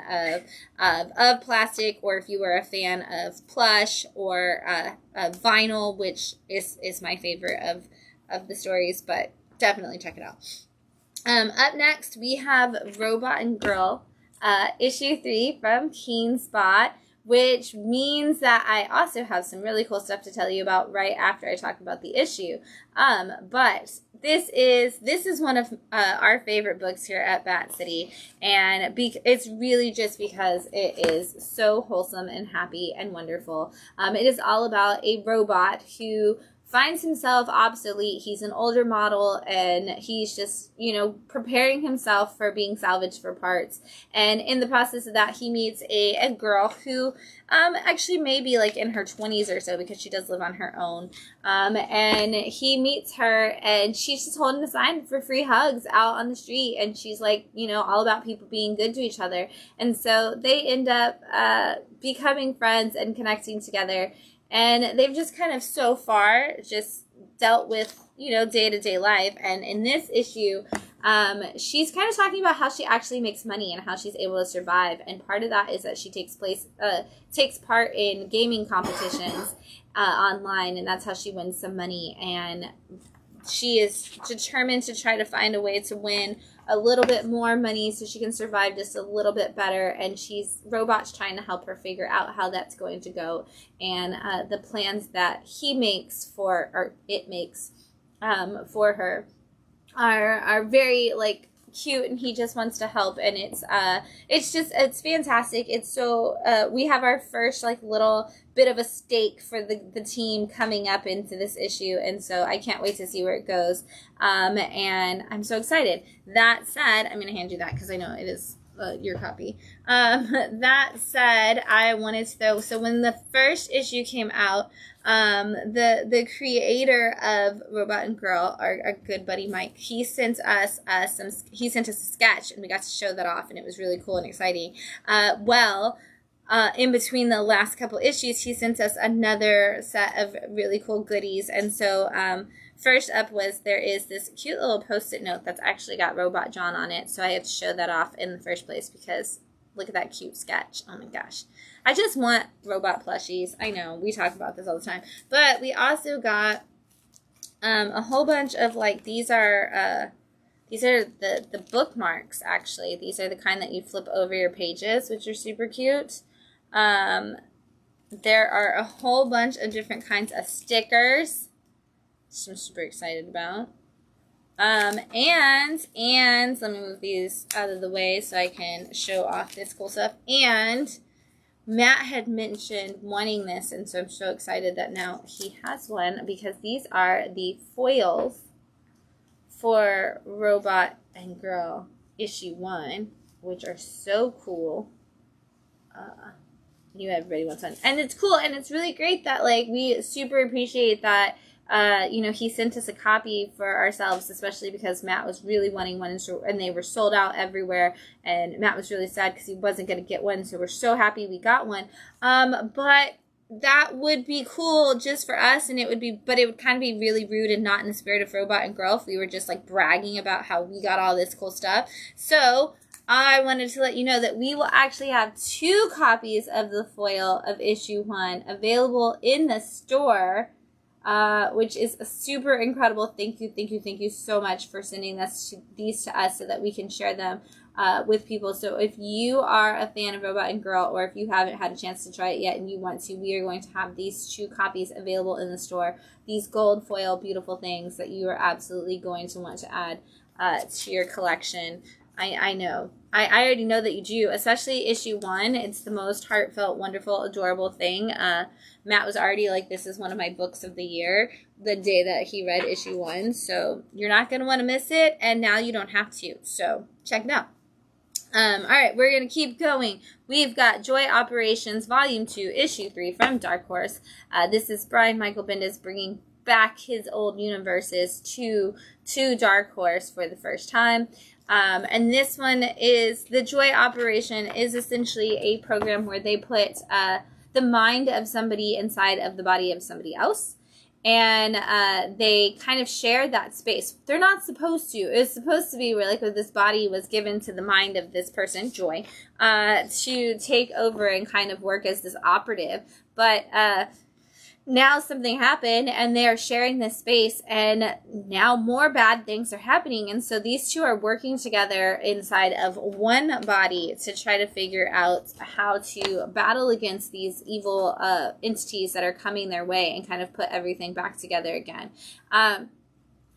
of Plastic, or if you were a fan of plush or vinyl, which is my favorite of the stories, but definitely check it out. Up next, we have Robot and Girl, issue 3 from Keen Spot, which means that I also have some really cool stuff to tell you about right after I talk about the issue. But this is one of our favorite books here at Bat City, and it's really just because it is so wholesome and happy and wonderful. It is all about a robot who finds himself obsolete. He's an older model, and he's just, preparing himself for being salvaged for parts. And in the process of that, he meets a girl who actually may be like in her 20s or so, because she does live on her own. And he meets her, and she's just holding a sign for free hugs out on the street. And she's like, all about people being good to each other. And so they end up becoming friends and connecting together. And they've just kind of so far just dealt with, you know, day-to-day life. And in this issue, she's kind of talking about how she actually makes money and how she's able to survive. And part of that is that she takes part in gaming competitions online, and that's how she wins some money. And she is determined to try to find a way to win a little bit more money so she can survive just a little bit better. And Robot's trying to help her figure out how that's going to go. And the plans that it makes for her are very, like, cute, and he just wants to help. And it's fantastic. It's so we have our first, like, little bit of a stake for the team coming up into this issue, and so I can't wait to see where it goes. And I'm so excited. That said, I'm gonna hand you that because I know it is your copy. That said, I wanted to so when the first issue came out, the creator of Robot and Girl, our good buddy Mike, he sent us a sketch, and we got to show that off, and it was really cool and exciting. In between the last couple issues, he sent us another set of really cool goodies. And so first up there is this cute little post-it note that's actually got Robot John on it. So I had to show that off in the first place because look at that cute sketch. Oh my gosh. I just want robot plushies. I know, we talk about this all the time. But we also got a whole bunch of, like, these are the bookmarks, actually. These are the kind that you flip over your pages, which are super cute. There are a whole bunch of different kinds of stickers, which I'm super excited about. And let me move these out of the way so I can show off this cool stuff. And Matt had mentioned wanting this, and so I'm so excited that now he has one, because these are the foils for Robot and Girl issue 1, which are so cool. Everybody wants one. And it's cool, and it's really great that, like, we super appreciate that, he sent us a copy for ourselves, especially because Matt was really wanting one, and they were sold out everywhere, and Matt was really sad because he wasn't going to get one, so we're so happy we got one. But that would be cool just for us, and it would kind of be really rude and not in the spirit of Robot and Girl if we were just, like, bragging about how we got all this cool stuff. So I wanted to let you know that we will actually have 2 copies of the foil of issue 1 available in the store, which is a super incredible. Thank you so much for sending these to us so that we can share them with people. So if you are a fan of Robot and Girl, or if you haven't had a chance to try it yet and you want to, we are going to have these 2 copies available in the store. These gold foil beautiful things that you are absolutely going to want to add to your collection. I know. I already know that you do, especially issue 1. It's the most heartfelt, wonderful, adorable thing. Matt was already like, this is one of my books of the year, the day that he read issue 1. So you're not going to want to miss it, and now you don't have to. So check it out. All right, we're going to keep going. We've got Joy Operations Volume 2, Issue 3 from Dark Horse. This is Brian Michael Bendis bringing back his old universes to Dark Horse for the first time. And this one is, the Joy Operation is essentially a program where they put the mind of somebody inside of the body of somebody else. And they kind of share that space. They're not supposed to. It's supposed to be where, like, this body was given to the mind of this person, Joy, to take over and kind of work as this operative. But now something happened, and they are sharing this space, and now more bad things are happening. And so these 2 are working together inside of one body to try to figure out how to battle against these evil entities that are coming their way and kind of put everything back together again. And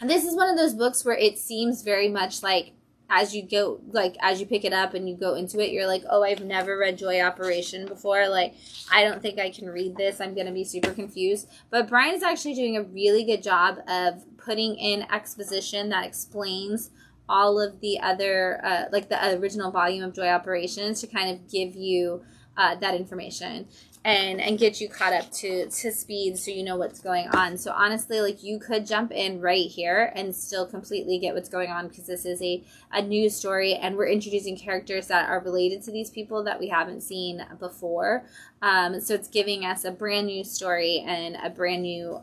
this is one of those books where it seems very much like, as you pick it up and you go into it, you're like, oh, I've never read Joy Operation before. Like, I don't think I can read this. I'm going to be super confused. But Brian's actually doing a really good job of putting in exposition that explains all of the other, the original volume of Joy Operations, to kind of give you that information. and get you caught up to speed so you know what's going on. So honestly, like, you could jump in right here and still completely get what's going on, because this is a new story, and we're introducing characters that are related to these people that we haven't seen before. So it's giving us a brand new story and a brand new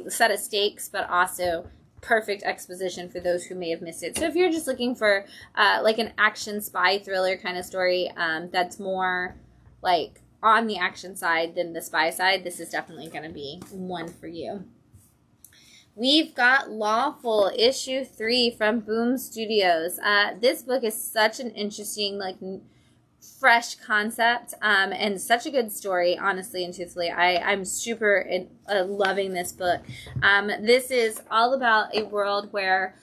set of stakes, but also perfect exposition for those who may have missed it. So if you're just looking for like an action spy thriller kind of story that's more like on the action side than the spy side, this is definitely going to be one for you. We've got Lawful, issue 3 from Boom Studios. This book is such an interesting, like, fresh concept and such a good story, honestly and truthfully. I'm super loving this book. This is all about a world where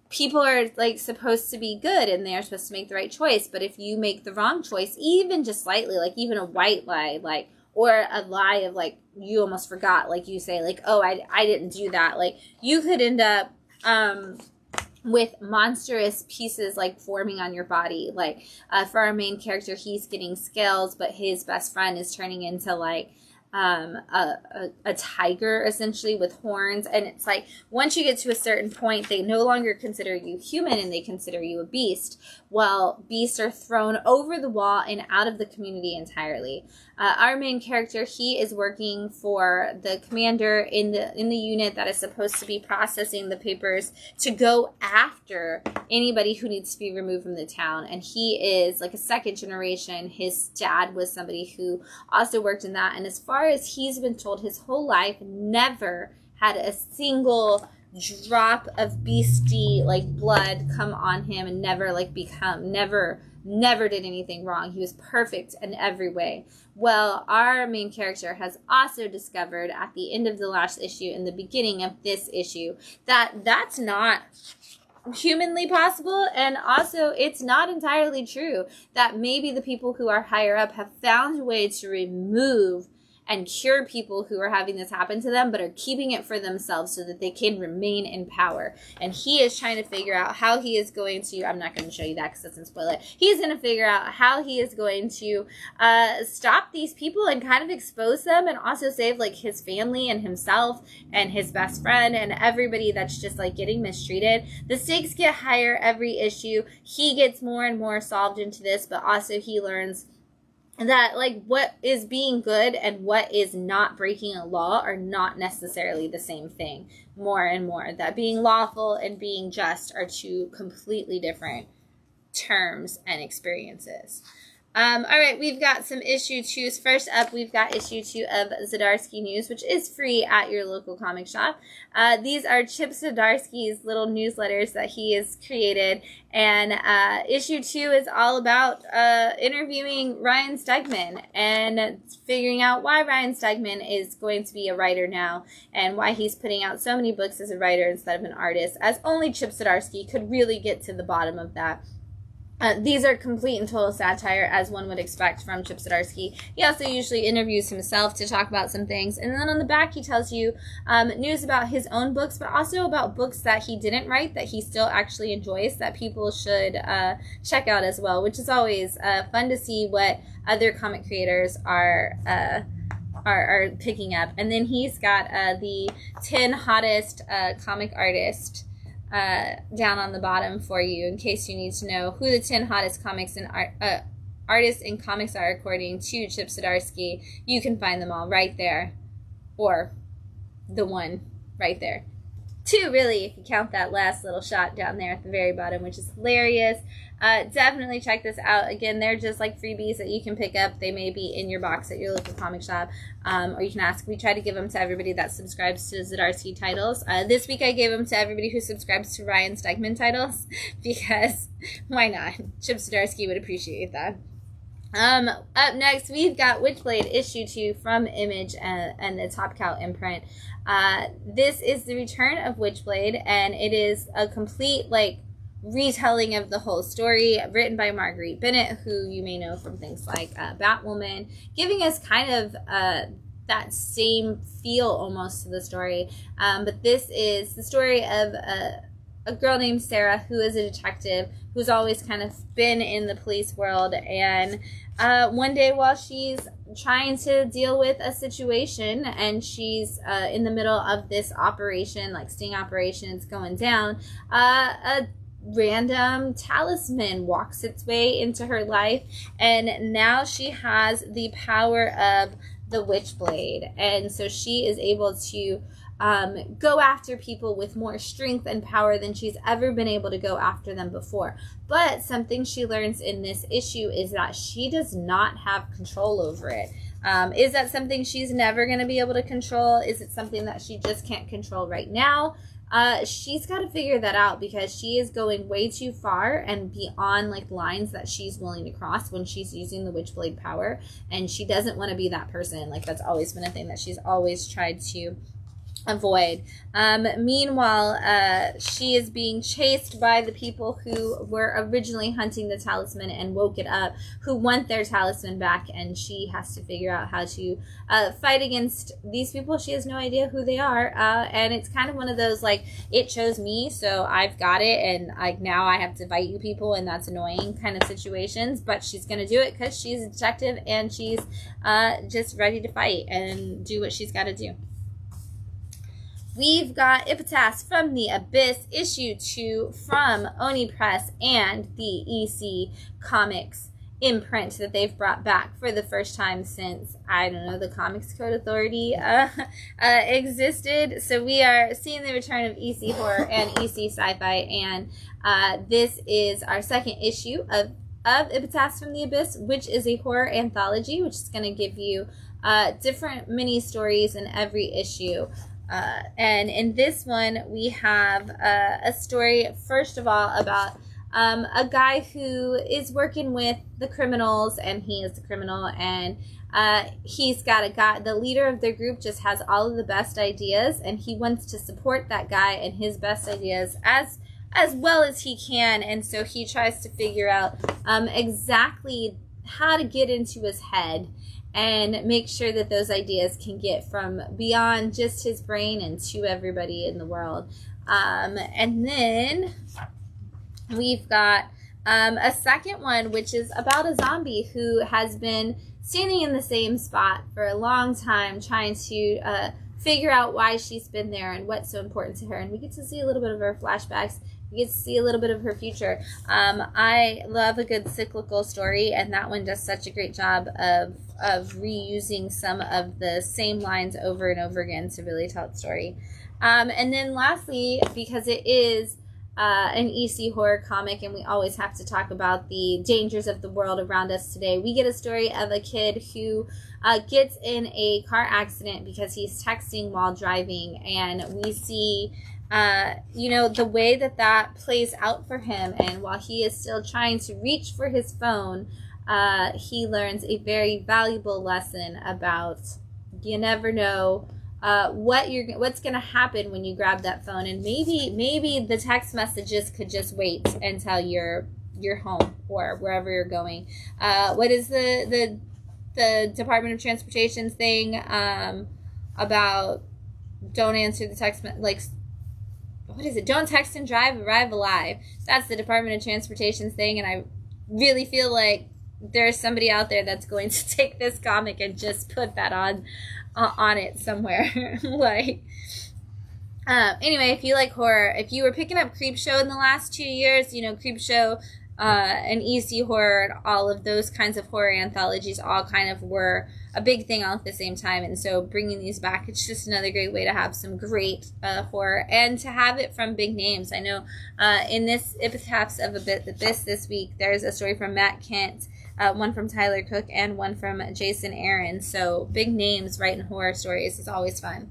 people are, like, supposed to be good and they're supposed to make the right choice. But if you make the wrong choice, even just slightly, like even a white lie, like, or a lie of, like, you almost forgot, like you say, like, oh, I didn't do that. Like, you could end up with monstrous pieces, like, forming on your body. Like, for our main character, he's getting scales, but his best friend is turning into, like, a tiger, essentially, with horns. And it's like, once you get to a certain point, they no longer consider you human and they consider you a beast. Well, beasts are thrown over the wall and out of the community entirely. Our main character, he is working for the commander in the unit that is supposed to be processing the papers to go after anybody who needs to be removed from the town. And he is like a second generation. His dad was somebody who also worked in that. And as far as he's been told, his whole life never had a single drop of beastie, like, blood come on him, and never, like, never did anything wrong. He was perfect in every way. Well, our main character has also discovered at the end of the last issue and the beginning of this issue that that's not humanly possible, and also it's not entirely true, that maybe the people who are higher up have found a way to remove and cure people who are having this happen to them, but are keeping it for themselves so that they can remain in power. And he is trying to figure out how he is going to, I'm not going to show you that because that doesn't spoil it. He's going to figure out how he is going to stop these people and kind of expose them, and also save, like, his family and himself and his best friend and everybody that's just, like, getting mistreated. The stakes get higher every issue. He gets more and more solved into this, but also he learns that, like, what is being good and what is not breaking a law are not necessarily the same thing, more and more. That being lawful and being just are two completely different terms and experiences. All right, we've got some issue 2s. First up, we've got issue 2 of Zdarsky News, which is free at your local comic shop. These are Chip Zdarsky's little newsletters that he has created, and issue 2 is all about interviewing Ryan Stegman and figuring out why Ryan Stegman is going to be a writer now, and why he's putting out so many books as a writer instead of an artist, as only Chip Zdarsky could really get to the bottom of that. These are complete and total satire, as one would expect from Chip Zdarsky. He also usually interviews himself to talk about some things. And then on the back, he tells you news about his own books, but also about books that he didn't write that he still actually enjoys, that people should check out as well, which is always fun to see what other comic creators are picking up. And then he's got the 10 hottest comic artists down on the bottom for you, in case you need to know who the 10 hottest comics and artists in comics are according to Chip Zdarsky. You can find them all right there, or the one right there. 2, really, if you count that last little shot down there at the very bottom, which is hilarious. Definitely check this out. Again, they're just like freebies that you can pick up. They may be in your box at your local comic shop, or you can ask. We try to give them to everybody that subscribes to Zdarsky titles. This week I gave them to everybody who subscribes to Ryan Stegman titles, because why not? Chip Zdarsky would appreciate that. Up next, we've got Witchblade issue 2 from Image and the Top Cow imprint. This is the return of Witchblade, and it is a complete, like, retelling of the whole story, written by Marguerite Bennett, who you may know from things like Batwoman, giving us kind of that same feel almost to the story. But this is the story of a girl named Sarah who is a detective who's always kind of been in the police world. And one day while she's trying to deal with a situation and she's in the middle of this operation, like sting operation, it's going down, a random talisman walks its way into her life, and now she has the power of the Witchblade, and so she is able to go after people with more strength and power than she's ever been able to go after them before. But something she learns in this issue is that she does not have control over it. Is that something she's never going to be able to control? Is it something that she just can't control right now? She's got to figure that out, because she is going way too far and beyond like lines that she's willing to cross when she's using the Witchblade power, and she doesn't want to be that person. Like, that's always been a thing that she's always tried to avoid. Meanwhile, she is being chased by the people who were originally hunting the talisman and woke it up, who want their talisman back, and she has to figure out how to fight against these people. She has no idea who they are, and it's kind of one of those, like, it chose me, so I've got it, and like now I have to fight you people, and that's annoying kind of situations. But she's gonna do it because she's a detective, and she's just ready to fight and do what she's got to do. We've got Epitaphs from the Abyss, issue 2 from Oni Press and the EC Comics imprint that they've brought back for the first time since, I don't know, the Comics Code Authority existed. So we are seeing the return of EC Horror and EC Sci-Fi, and this is our second issue of Epitaphs from the Abyss, which is a horror anthology, which is going to give you different mini stories in every issue. And in this one, we have a story, first of all, about a guy who is working with the criminals, and he is the criminal, and he's got a guy, the leader of their group just has all of the best ideas, and he wants to support that guy and his best ideas as well as he can, and so he tries to figure out exactly how to get into his head and make sure that those ideas can get from beyond just his brain and to everybody in the world. And then we've got a second one, which is about a zombie who has been standing in the same spot for a long time, trying to figure out why she's been there and what's so important to her. And we get to see a little bit of her flashbacks. We get to see a little bit of her future. I love a good cyclical story, and that one does such a great job of reusing some of the same lines over and over again to really tell its story. And then lastly, because it is an EC horror comic, and we always have to talk about the dangers of the world around us today, we get a story of a kid who gets in a car accident because he's texting while driving, and we see the way that plays out for him. And while he is still trying to reach for his phone, he learns a very valuable lesson about you never know what's going to happen when you grab that phone. And maybe the text messages could just wait until you're home or wherever you're going. What is the Department of Transportation's thing about don't answer the text what is it? Don't text and drive, arrive alive. That's the Department of Transportation's thing, and I really feel like there's somebody out there that's going to take this comic and just put that on it somewhere. Anyway, if you like horror, if you were picking up Creepshow in the last 2 years, Creepshow and EC Horror and all of those kinds of horror anthologies all kind of were a big thing all at the same time. And so bringing these back, it's just another great way to have some great horror and to have it from big names. I know in this Epitaphs of Abyss this week, there's a story from Matt Kent, one from Tyler Cook, and one from Jason Aaron. So big names writing horror stories is always fun.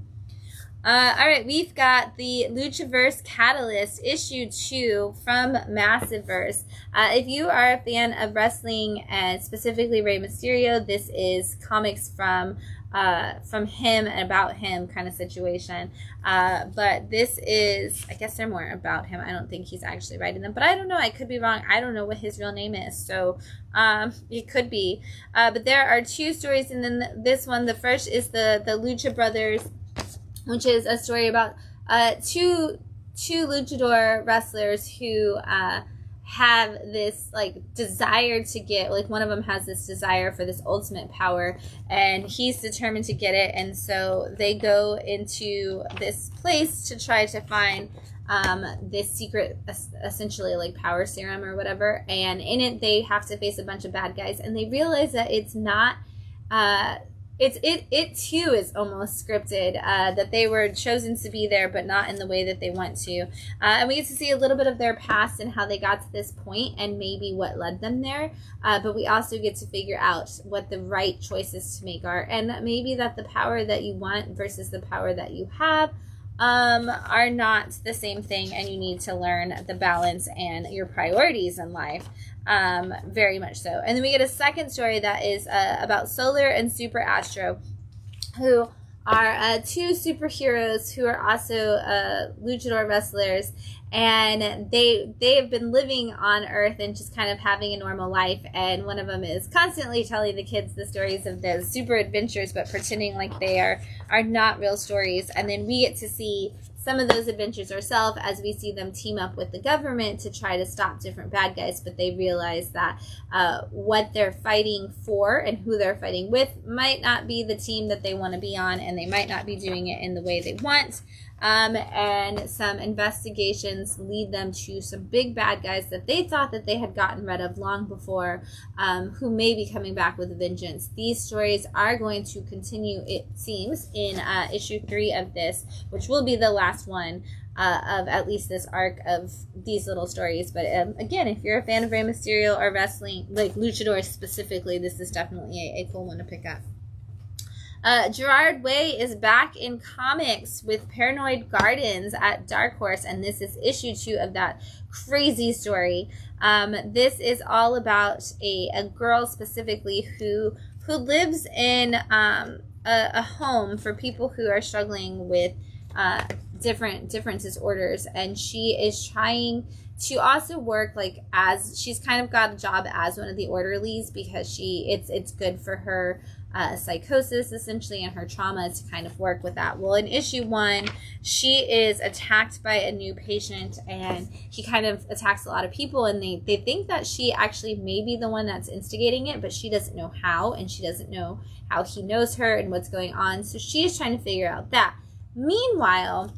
All right, we've got the Luchaverse Catalyst, issue 2 from Massiveverse. If you are a fan of wrestling and specifically Rey Mysterio, this is comics from him and about him kind of situation. But this is, I guess they're more about him. I don't think he's actually writing them, but I don't know. I could be wrong. I don't know what his real name is, so it could be. But there are 2 stories, and then this one, the first is the Lucha Brothers, which is a story about two two luchador wrestlers who have this like desire to get, like one of them has this desire for this ultimate power, and he's determined to get it, and so they go into this place to try to find this secret, essentially like power serum or whatever, and in it they have to face a bunch of bad guys, and they realize that it's not it too is almost scripted, that they were chosen to be there but not in the way that they want to, and we get to see a little bit of their past and how they got to this point and maybe what led them there, but we also get to figure out what the right choices to make are, and maybe that the power that you want versus the power that you have are not the same thing, and you need to learn the balance and your priorities in life. Very much so. And then we get a second story that is about Solar and Super Astro, who are two superheroes who are also luchador wrestlers, and they have been living on Earth and just kind of having a normal life, and one of them is constantly telling the kids the stories of those super adventures but pretending like they are not real stories, and then we get to see some of those adventures ourselves as we see them team up with the government to try to stop different bad guys, but they realize that what they're fighting for and who they're fighting with might not be the team that they want to be on, and they might not be doing it in the way they want. And some investigations lead them to some big bad guys that they thought that they had gotten rid of long before, who may be coming back with a vengeance. These stories are going to continue, it seems, in issue 3 of this, which will be the last one of at least this arc of these little stories. But again, if you're a fan of Rey Mysterio or wrestling, like luchadors specifically, this is definitely a cool one to pick up. Gerard Way is back in comics with Paranoid Gardens at Dark Horse, and this is issue 2 of that crazy story. This is all about a girl specifically who lives in a home for people who are struggling with different disorders, and she is trying to also work like as she's kind of got a job as one of the orderlies because it's good for her psychosis essentially and her trauma to kind of work with that. Well, in issue 1, she is attacked by a new patient, and he kind of attacks a lot of people, and they think that she actually may be the one that's instigating it, but she doesn't know how, and she doesn't know how he knows her and what's going on, so she's trying to figure out that. Meanwhile,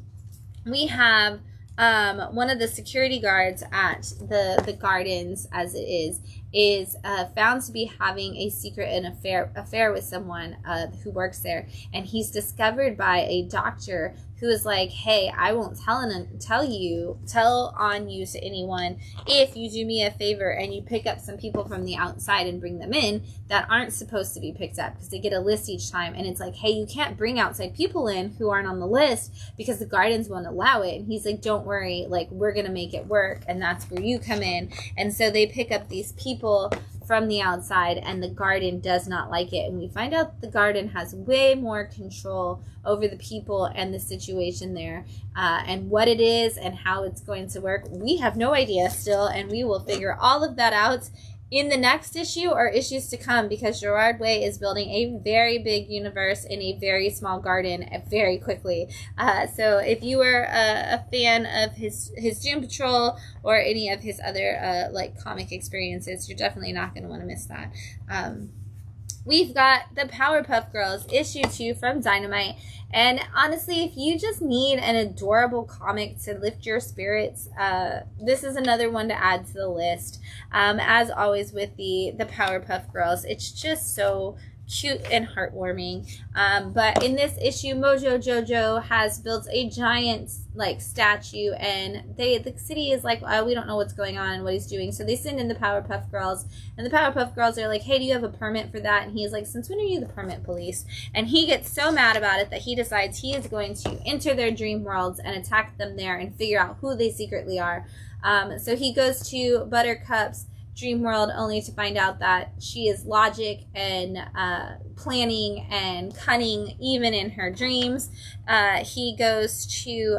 we have one of the security guards at the gardens, as it is found to be having a secret and affair with someone who works there, and he's discovered by a doctor who is like, hey, I won't tell on you to anyone if you do me a favor and you pick up some people from the outside and bring them in that aren't supposed to be picked up, because they get a list each time, and it's like, hey, you can't bring outside people in who aren't on the list because the gardens won't allow it. And he's like, don't worry, like, we're gonna make it work, and that's where you come in. And so they pick up these people from the outside, and the garden does not like it, and we find out the garden has way more control over the people and the situation there, and what it is and how it's going to work, we have no idea still, and we will figure all of that out in the next issue or issues to come, because Gerard Way is building a very big universe in a very small garden very quickly. So if you were a fan of his Doom Patrol or any of his other like comic experiences, you're definitely not going to want to miss that. We've got the Powerpuff Girls issue 2 from Dynamite, and honestly, if you just need an adorable comic to lift your spirits, this is another one to add to the list. As always with the Powerpuff Girls, it's just so cute and heartwarming. But in this issue, Mojo Jojo has built a giant like statue, and the city is like, we don't know what's going on and what he's doing, so they send in the Powerpuff Girls, and the Powerpuff Girls are like, hey, do you have a permit for that? And he's like, since when are you the permit police? And he gets so mad about it that he decides he is going to enter their dream worlds and attack them there and figure out who they secretly are. So he goes to Buttercup's dream world only to find out that she is logic and planning and cunning even in her dreams. He goes to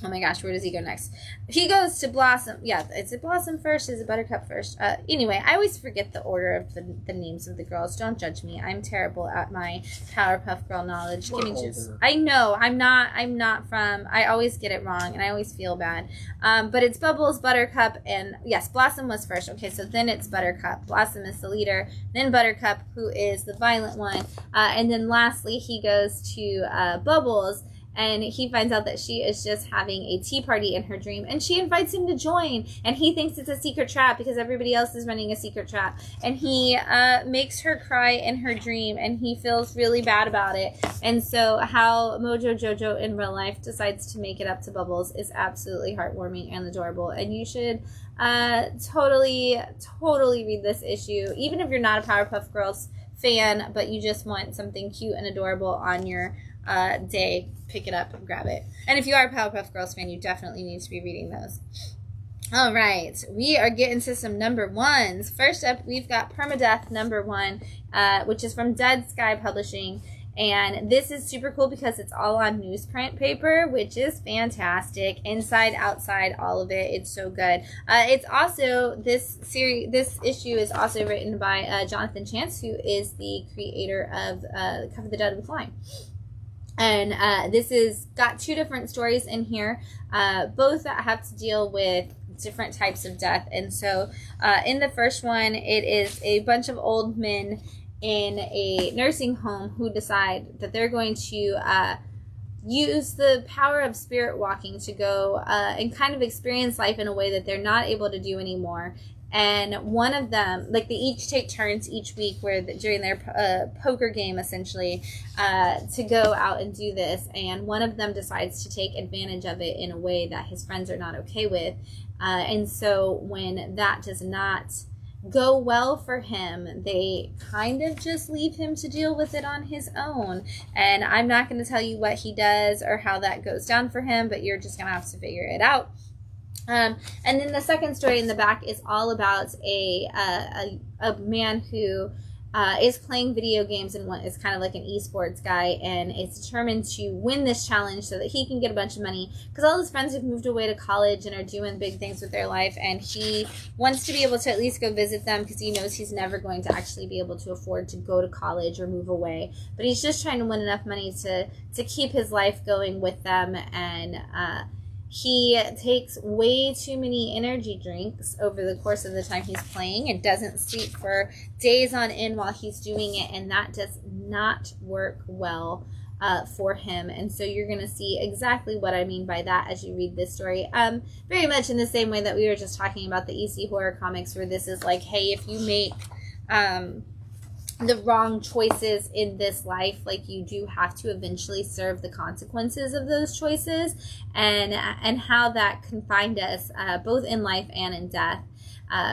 Oh my gosh, where does he go next? He goes to Blossom. Yeah, is it Blossom first? Is it Buttercup first? Anyway, I always forget the order of the names of the girls. Don't judge me. I'm terrible at my Powerpuff Girl knowledge. Give me just. I know. I'm not from. I always get it wrong, and I always feel bad. But it's Bubbles, Buttercup, and yes, Blossom was first. Okay, so then it's Buttercup. Blossom is the leader. Then Buttercup, who is the violent one, and then lastly he goes to Bubbles. And he finds out that she is just having a tea party in her dream. And she invites him to join. And he thinks it's a secret trap because everybody else is running a secret trap. And he makes her cry in her dream. And he feels really bad about it. And so how Mojo Jojo in real life decides to make it up to Bubbles is absolutely heartwarming and adorable. And you should totally read this issue. Even if you're not a Powerpuff Girls fan, but you just want something cute and adorable on your day, pick it up and grab it. And if you are a Powerpuff Girls fan, you definitely need to be reading those. All right, we are getting to some number ones. First up, we've got Permadeath number 1, which is from Dead Sky Publishing. And this is super cool because it's all on newsprint paper, which is fantastic. Inside, outside, all of it. It's so good. It's also, this issue is also written by Jonathan Chance, who is the creator of Cover the Dead with Lime. And this is got 2 different stories in here, both that have to deal with different types of death. And so in the first one, it is a bunch of old men in a nursing home who decide that they're going to use the power of spirit walking to go and kind of experience life in a way that they're not able to do anymore. And one of them, like, they each take turns each week where during their poker game, essentially, to go out and do this. And one of them decides to take advantage of it in a way that his friends are not okay with. And so when that does not go well for him, they kind of just leave him to deal with it on his own. And I'm not going to tell you what he does or how that goes down for him, but you're just going to have to figure it out. And then the second story in the back is all about a man who is playing video games and is kind of like an esports guy, and is determined to win this challenge so that he can get a bunch of money, because all his friends have moved away to college and are doing big things with their life, and he wants to be able to at least go visit them because he knows he's never going to actually be able to afford to go to college or move away. But he's just trying to win enough money to keep his life going with them, and he takes way too many energy drinks over the course of the time he's playing and doesn't sleep for days on end while he's doing it, and that does not work well for him. And so you're going to see exactly what I mean by that as you read this story. Very much in the same way that we were just talking about the EC horror comics, where this is like, hey, if you make the wrong choices in this life, like, you do have to eventually serve the consequences of those choices, and how that can find us both in life and in death.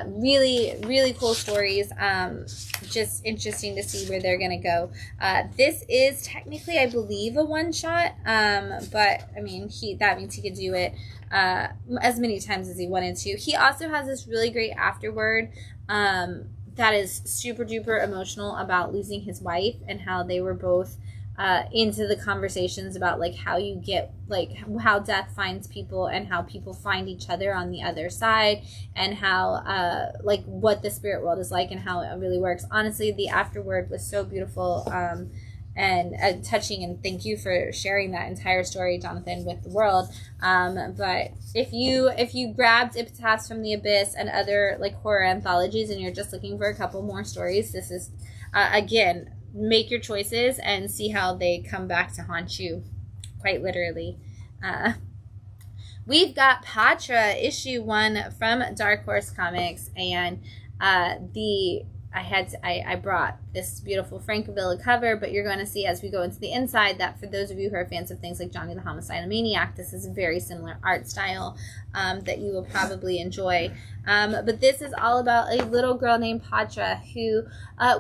Really cool stories. Just interesting to see where they're gonna go. This is technically, I believe, a one-shot, but I mean, that means he could do it as many times as he wanted to. He also has this really great afterword that is super duper emotional about losing his wife, and how they were both into the conversations about, like, how you get, like, how death finds people and how people find each other on the other side, and how like, what the spirit world is like and how it really works. Honestly, the afterword was so beautiful and touching, and thank you for sharing that entire story, Jonathan, with the world. But if you grabbed Epitaphs from the Abyss and other, like, horror anthologies, and you're just looking for a couple more stories, this is again, make your choices and see how they come back to haunt you, quite literally. We've got Patra issue 1 from Dark Horse Comics, and I brought this beautiful Francavilla cover, but you're going to see as we go into the inside that for those of you who are fans of things like Johnny the Homicidal Maniac, this is a very similar art style that you will probably enjoy. But this is all about a little girl named Patra who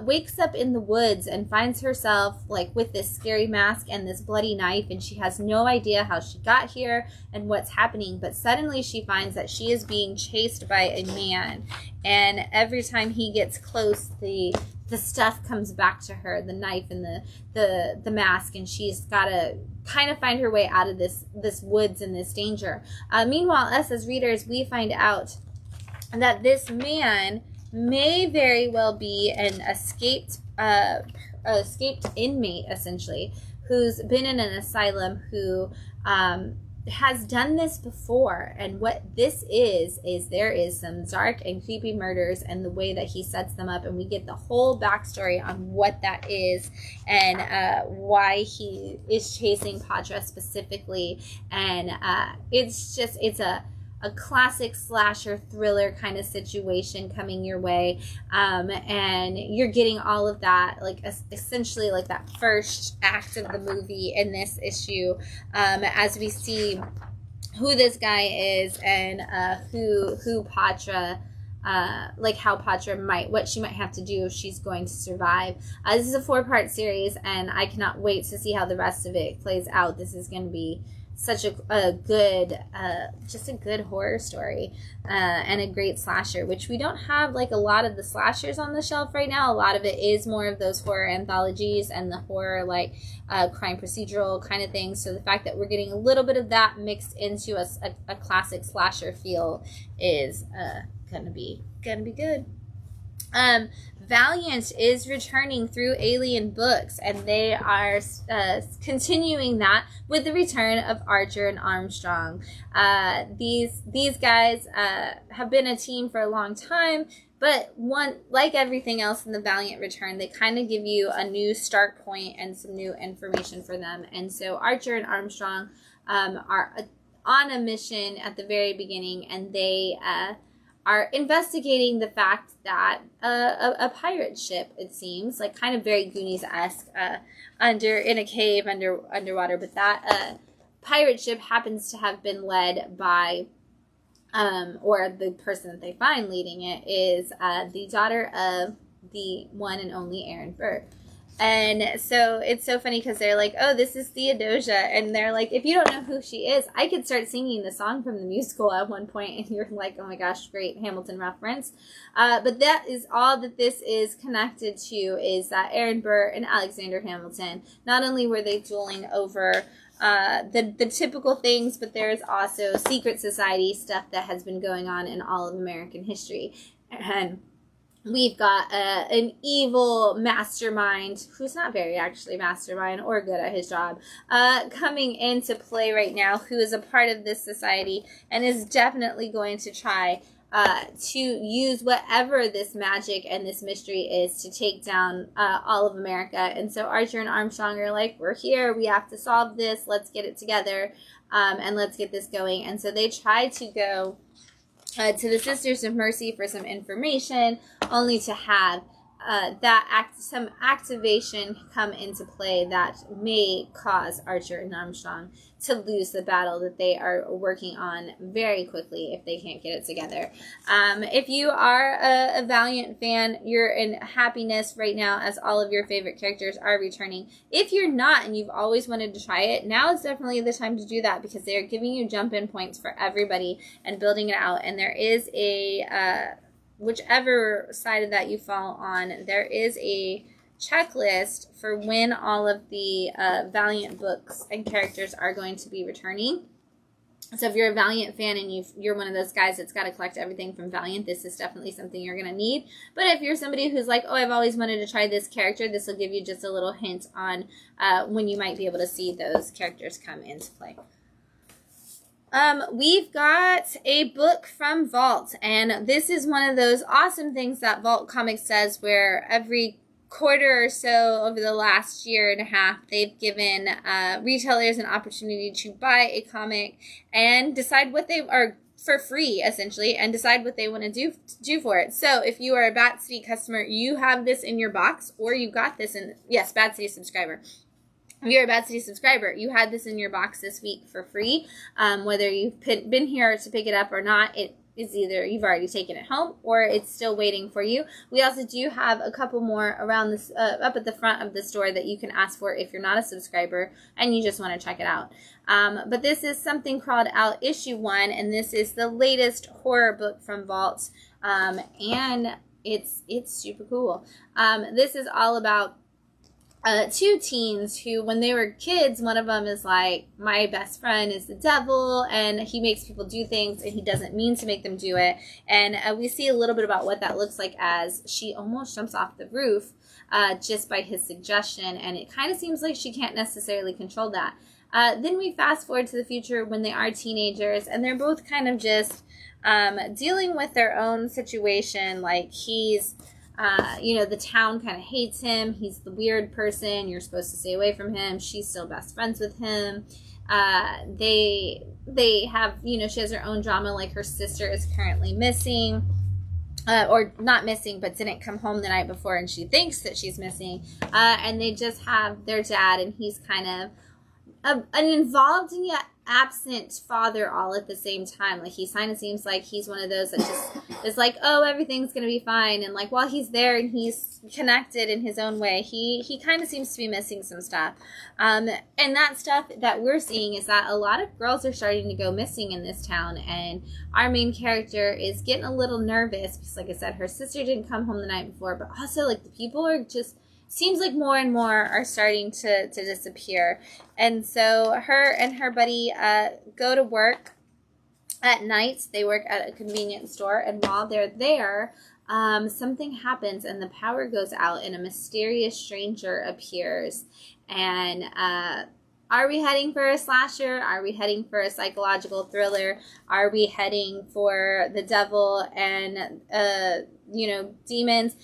wakes up in the woods and finds herself, like, with this scary mask and this bloody knife, and she has no idea how she got here and what's happening, but suddenly she finds that she is being chased by a man, and every time he gets close, the the stuff comes back to her, the knife and the mask, and she's got to kind of find her way out of this woods and this danger. Meanwhile, us as readers, we find out that this man may very well be an escaped inmate, essentially, who's been in an asylum, who has done this before. And what this is there is some dark and creepy murders, and the way that he sets them up, and we get the whole backstory on what that is, and why he is chasing Patra specifically. And it's a classic slasher thriller kind of situation coming your way, and you're getting all of that, like essentially like that first act of the movie in this issue, as we see who this guy is, and who Patra, like how Patra what she might have to do if she's going to survive. This is a 4-part series, and I cannot wait to see how the rest of it plays out. This is going to be such a good, just a good horror story, and a great slasher, which we don't have like a lot of the slashers on the shelf right now. A lot of it is more of those horror anthologies and the horror like crime procedural kind of things. So the fact that we're getting a little bit of that mixed into a classic slasher feel is gonna be good. Valiant is returning through Alien Books, and they are continuing that with the return of Archer and Armstrong. These guys have been a team for a long time, but like everything else in the Valiant return, they kind of give you a new start point and some new information for them. And so Archer and Armstrong are on a mission at the very beginning, and they are investigating the fact that a pirate ship, it seems, like kind of very Goonies-esque, in a cave underwater, but that pirate ship happens to have been led by, or the person that they find leading it is the daughter of the one and only Aaron Burr. And so it's so funny because they're like, oh, this is Theodosia. And they're like, if you don't know who she is, I could start singing the song from the musical at one point. And you're like, oh my gosh, great Hamilton reference. But that is all that this is connected to, is that Aaron Burr and Alexander Hamilton, not only were they dueling over the typical things, but there's also secret society stuff that has been going on in all of American history. And we've got an evil mastermind, who's not very actually mastermind or good at his job, coming into play right now, who is a part of this society and is definitely going to try to use whatever this magic and this mystery is to take down all of America. And so Archer and Armstrong are like, we're here, we have to solve this, let's get it together, and let's get this going. And so they try to go to the Sisters of Mercy for some information, only to have some activation come into play that may cause Archer and Armstrong to lose the battle that they are working on very quickly if they can't get it together. If you are a Valiant fan, you're in happiness right now as all of your favorite characters are returning. If you're not and you've always wanted to try it, now is definitely the time to do that, because they're giving you jump-in points for everybody and building it out. And there is whichever side of that you fall on, there is a checklist for when all of the Valiant books and characters are going to be returning. So if you're a Valiant fan and you're one of those guys that's got to collect everything from Valiant, this is definitely something you're going to need. But if you're somebody who's like, oh, I've always wanted to try this character, this will give you just a little hint on when you might be able to see those characters come into play. We've got a book from Vault, and this is one of those awesome things that Vault Comics does, where every quarter or so over the last year and a half, they've given retailers an opportunity to buy a comic and decide what they are for free, essentially, and decide what they want to do for it. So if you are a Bat City customer, you have this in your box, or you got this in, yes, Bat City subscriber. If you're a Bad City subscriber, you had this in your box this week for free. Whether you've been here to pick it up or not, it is either you've already taken it home or it's still waiting for you. We also do have a couple more around this up at the front of the store that you can ask for if you're not a subscriber and you just want to check it out. But this is something called Out Issue 1, and this is the latest horror book from Vault. And It's super cool. This is all about two teens who, when they were kids, one of them is like, my best friend is the devil, and he makes people do things, and he doesn't mean to make them do it. And we see a little bit about what that looks like as she almost jumps off the roof just by his suggestion, and it kind of seems like she can't necessarily control that. Then we fast forward to the future when they are teenagers, and they're both kind of just dealing with their own situation. Like, he's the town kind of hates him. He's the weird person. You're supposed to stay away from him. She's still best friends with him. They have, she has her own drama. Like, her sister is currently missing, or not missing, but didn't come home the night before, and she thinks that she's missing. And they just have their dad, and he's kind of an involved and yet absent father all at the same time. Like, he kind of seems like he's one of those that just is like, oh, everything's gonna be fine, and like, while he's there and he's connected in his own way, he kind of seems to be missing some stuff. And that stuff that we're seeing is that a lot of girls are starting to go missing in this town, and our main character is getting a little nervous because, like I said, her sister didn't come home the night before, but also, like, the people are just, seems like more and more are starting to disappear. And so her and her buddy go to work at night. They work at a convenience store, and while they're there, something happens and the power goes out and a mysterious stranger appears. And are we heading for a slasher? Are we heading for a psychological thriller? Are we heading for the devil and demons?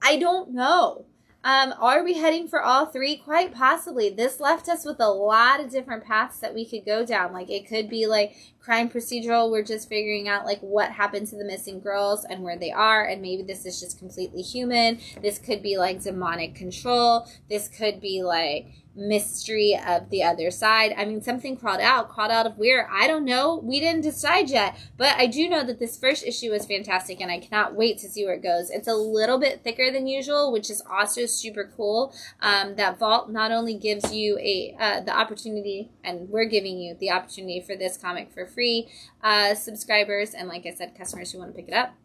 I don't know. Are we heading for all three? Quite possibly. This left us with a lot of different paths that we could go down. Like, it could be like crime procedural. We're just figuring out like what happened to the missing girls and where they are, and maybe this is just completely human. This could be like demonic control. This could be like mystery of the other side. I mean, something crawled out of where, I don't know. We didn't decide yet, but I do know that this first issue was fantastic, and I cannot wait to see where it goes. It's a little bit thicker than usual, which is also super cool. That vault not only gives you the opportunity, and we're giving you the opportunity for this comic for free, subscribers, and like I said, customers who want to pick it up,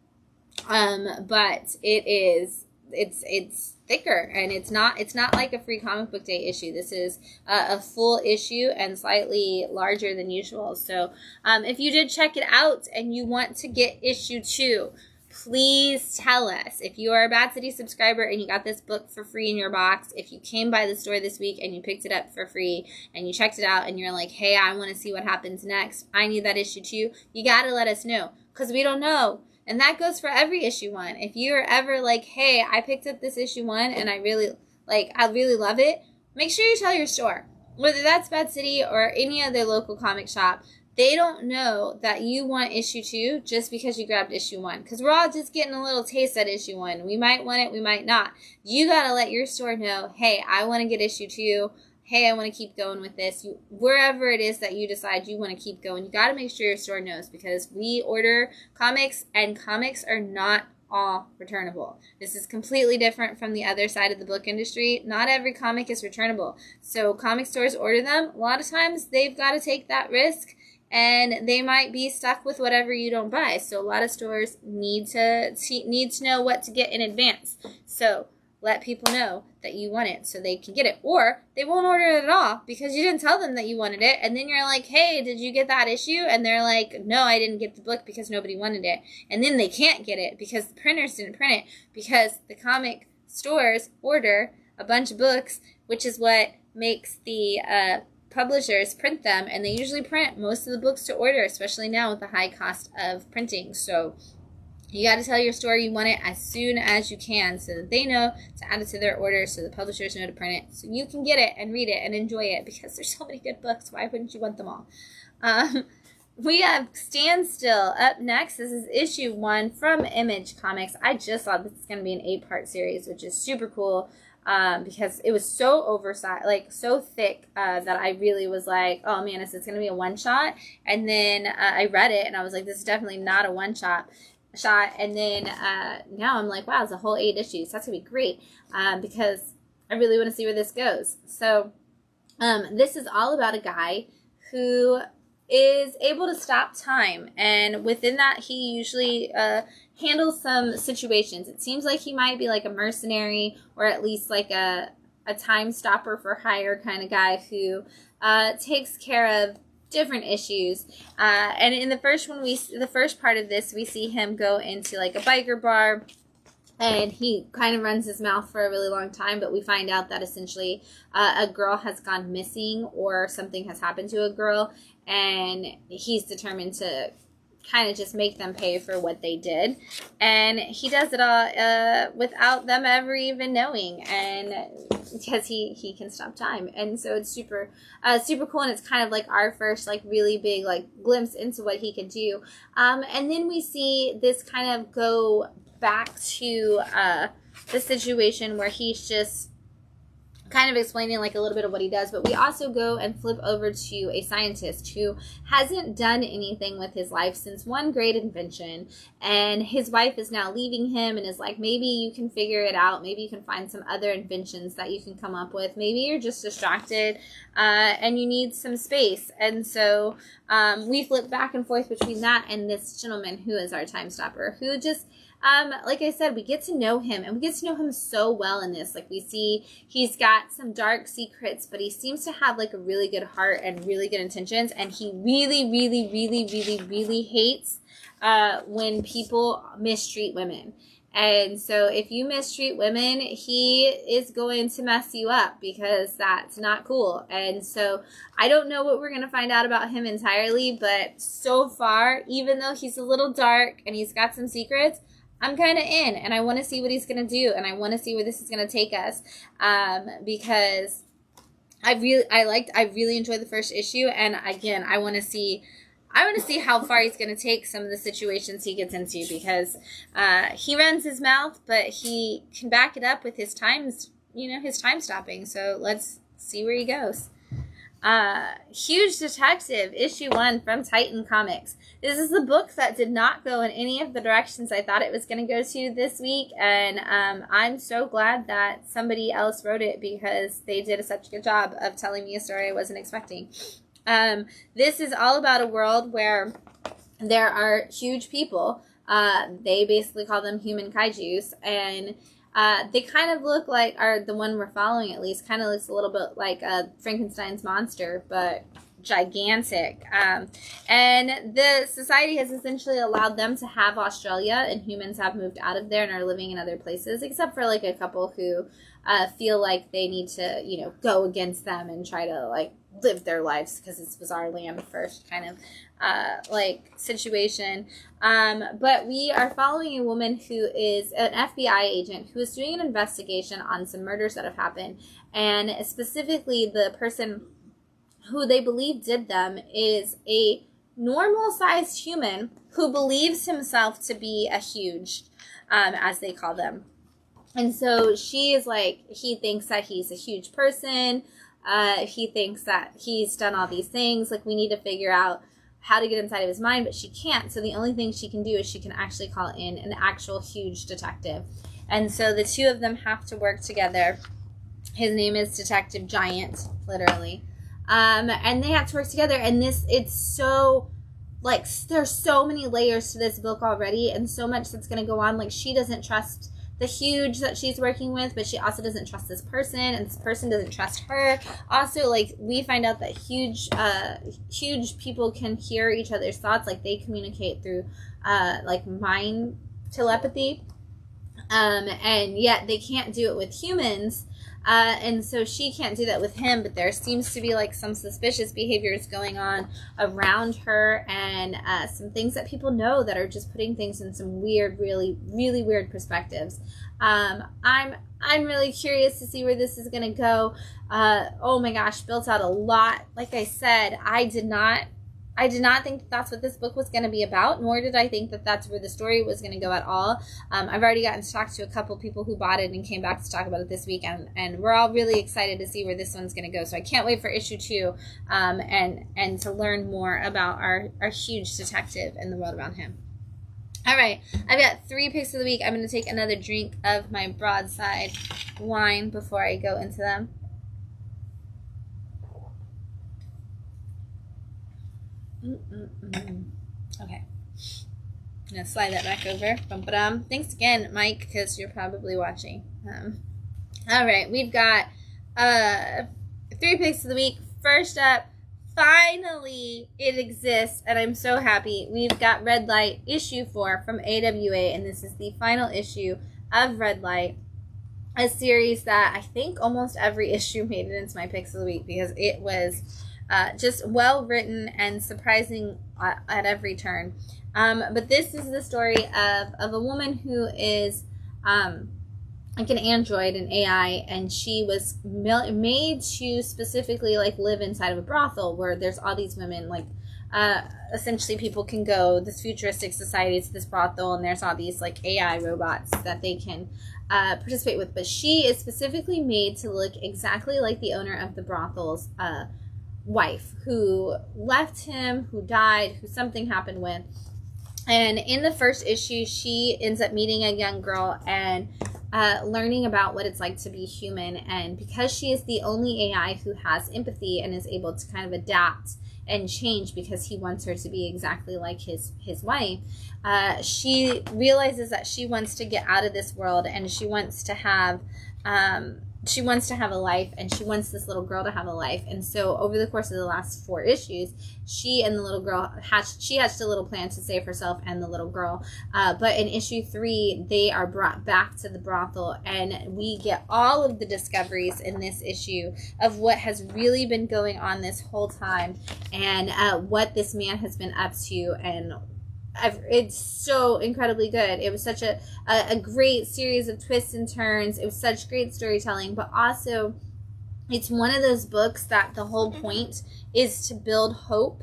but it's thicker, and it's not like a free comic book day issue. This is a full issue and slightly larger than usual. So if you did check it out and you want to get issue 2, please tell us. If you are a Bad City subscriber and you got this book for free in your box, if you came by the store this week and you picked it up for free and you checked it out and you're like, hey, I want to see what happens next, I need that issue 2, you got to let us know, because we don't know. And that goes for every issue 1. If you're ever like, hey, I picked up this issue 1 and I really love it, make sure you tell your store. Whether that's Bad City or any other local comic shop, they don't know that you want issue 2 just because you grabbed issue 1. Because we're all just getting a little taste at issue 1. We might want it, we might not. You got to let your store know, hey, I want to get issue 2. Hey, I want to keep going with this. Wherever it is that you decide you want to keep going, you got to make sure your store knows, because we order comics, and comics are not all returnable. This is completely different from the other side of the book industry. Not every comic is returnable. So comic stores order them. A lot of times they've got to take that risk, and they might be stuck with whatever you don't buy. So a lot of stores need to know what to get in advance. So let people know that you want it so they can get it. Or they won't order it at all because you didn't tell them that you wanted it. And then you're like, hey, did you get that issue? And they're like, no, I didn't get the book because nobody wanted it. And then they can't get it because the printers didn't print it, because the comic stores order a bunch of books, which is what makes the publishers print them. And they usually print most of the books to order, especially now with the high cost of printing. So you got to tell your store you want it as soon as you can, so that they know to add it to their order, so the publishers know to print it, so you can get it and read it and enjoy it, because there's so many good books. Why wouldn't you want them all? We have Standstill up next. This is issue 1 from Image Comics. I just thought this is going to be an 8-part series, which is super cool, because it was so oversized, like so thick, that I really was like, oh man, is this going to be a one-shot? And then I read it and I was like, this is definitely not a one-shot. And then now I'm like, wow, it's a whole 8 issues. That's gonna be great, because I really want to see where this goes. So this is all about a guy who is able to stop time, and within that he usually handles some situations. It seems like he might be like a mercenary, or at least like a time stopper for hire kind of guy who takes care of different issues. And in the first part of this, we see him go into like a biker bar, and he kind of runs his mouth for a really long time, but we find out that essentially a girl has gone missing, or something has happened to a girl, and he's determined to kind of just make them pay for what they did. And he does it all without them ever even knowing, and because he can stop time. And so it's super cool, and it's kind of like our first like really big like glimpse into what he could do. And then we see this kind of go back to the situation where he's just kind of explaining like a little bit of what he does, but we also go and flip over to a scientist who hasn't done anything with his life since one great invention, and his wife is now leaving him and is like, maybe you can figure it out, maybe you can find some other inventions that you can come up with, maybe you're just distracted and you need some space. And so we flip back and forth between that and this gentleman who is our time stopper, who just like I said, we get to know him, and we get to know him so well in this. Like, we see he's got some dark secrets, but he seems to have like a really good heart and really good intentions, and he really, really, really, really, really hates when people mistreat women. And so if you mistreat women, he is going to mess you up, because that's not cool. And so I don't know what we're going to find out about him entirely, but so far, even though he's a little dark and he's got some secrets, I'm kind of in, and I want to see what he's going to do, and I want to see where this is going to take us, because I really enjoyed the first issue, and again, I want to see how far he's going to take some of the situations he gets into, because he runs his mouth, but he can back it up with his time stopping. So let's see where he goes. Huge Detective, issue 1 from Titan Comics. This is the book that did not go in any of the directions I thought it was going to go to this week, and I'm so glad that somebody else wrote it, because they did such a good job of telling me a story I wasn't expecting. This is all about a world where there are huge people. They basically call them human kaijus, and they kind of look like, or the one we're following at least, kind of looks a little bit like Frankenstein's monster, but gigantic. And the society has essentially allowed them to have Australia, and humans have moved out of there and are living in other places, except for like a couple who feel like they need to, go against them and try to like live their lives, because this was our land first kind of situation. But we are following a woman who is an FBI agent who is doing an investigation on some murders that have happened, and specifically the person who they believe did them is a normal-sized human who believes himself to be a huge, as they call them. And so she is like, he thinks that he's a huge person. He thinks that he's done all these things. Like, we need to figure out how to get inside of his mind, but she can't. So the only thing she can do is she can actually call in an actual huge detective. And so the two of them have to work together. His name is Detective Giant, literally. And they have to work together. And it's so, like, there's so many layers to this book already, and so much that's going to go on. Like, she doesn't trust the huge that she's working with, but she also doesn't trust this person, and this person doesn't trust her. Also, like, we find out that huge people can hear each other's thoughts. Like, they communicate through like mind telepathy, and yet they can't do it with humans. And so she can't do that with him, but there seems to be like some suspicious behaviors going on around her, and some things that people know that are just putting things in some weird, really, really weird perspectives. I'm really curious to see where this is going to go. Oh my gosh, built out a lot. Like I said, I did not think that that's what this book was going to be about, nor did I think that that's where the story was going to go at all. I've already gotten to talk to a couple people who bought it and came back to talk about it this week, and we're all really excited to see where this one's going to go. So I can't wait for issue 2 and to learn more about our huge detective and the world around him. All right, I've got 3 picks of the week. I'm going to take another drink of my Broadside wine before I go into them. Okay. I'm going to slide that back over. Bum-ba-dum. Thanks again, Mike, because you're probably watching. All right, we've got 3 picks of the week. First up, finally it exists, and I'm so happy. We've got Red Light issue 4 from AWA, and this is the final issue of Red Light, a series that I think almost every issue made it into my picks of the week because it was just well written and surprising at every turn. But this is the story of a woman who is like an android, an AI, and she was made to specifically like live inside of a brothel where there's all these women, like essentially people can go, this futuristic society, to this brothel, and there's all these like AI robots that they can participate with. But she is specifically made to look exactly like the owner of the brothel's wife, who left him, who died, who something happened with. And in the first issue, she ends up meeting a young girl and learning about what it's like to be human. And because she is the only AI who has empathy and is able to kind of adapt and change because he wants her to be exactly like his wife, she realizes that she wants to get out of this world, and she wants to have a life, and she wants this little girl to have a life. And so over the course of the last 4 issues, she and the little girl hatched a little plan to save herself and the little girl. But in issue 3, they are brought back to the brothel, and we get all of the discoveries in this issue of what has really been going on this whole time, and what this man has been up to. And it's so incredibly good. It was such a great series of twists and turns. It was such great storytelling, but also it's one of those books that the whole point is to build hope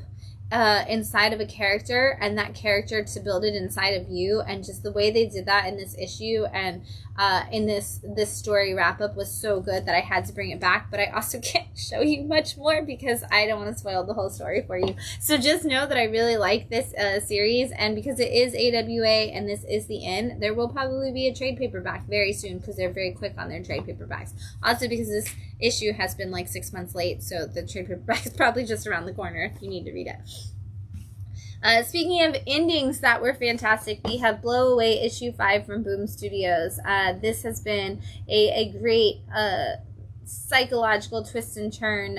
inside of a character, and that character to build it inside of you. And just the way they did that in this issue and in this story wrap up was so good that I had to bring it back. But I also can't show you much more because I don't want to spoil the whole story for you. So just know that I really like this series, and because it is AWA and this is the end, there will probably be a trade paperback very soon because they're very quick on their trade paperbacks. Also because this issue has been like 6 months late, so the trade paperback is probably just around the corner if you need to read it. Speaking of endings that were fantastic, we have Blow Away issue 5 from Boom Studios. This has been a great psychological twist and turn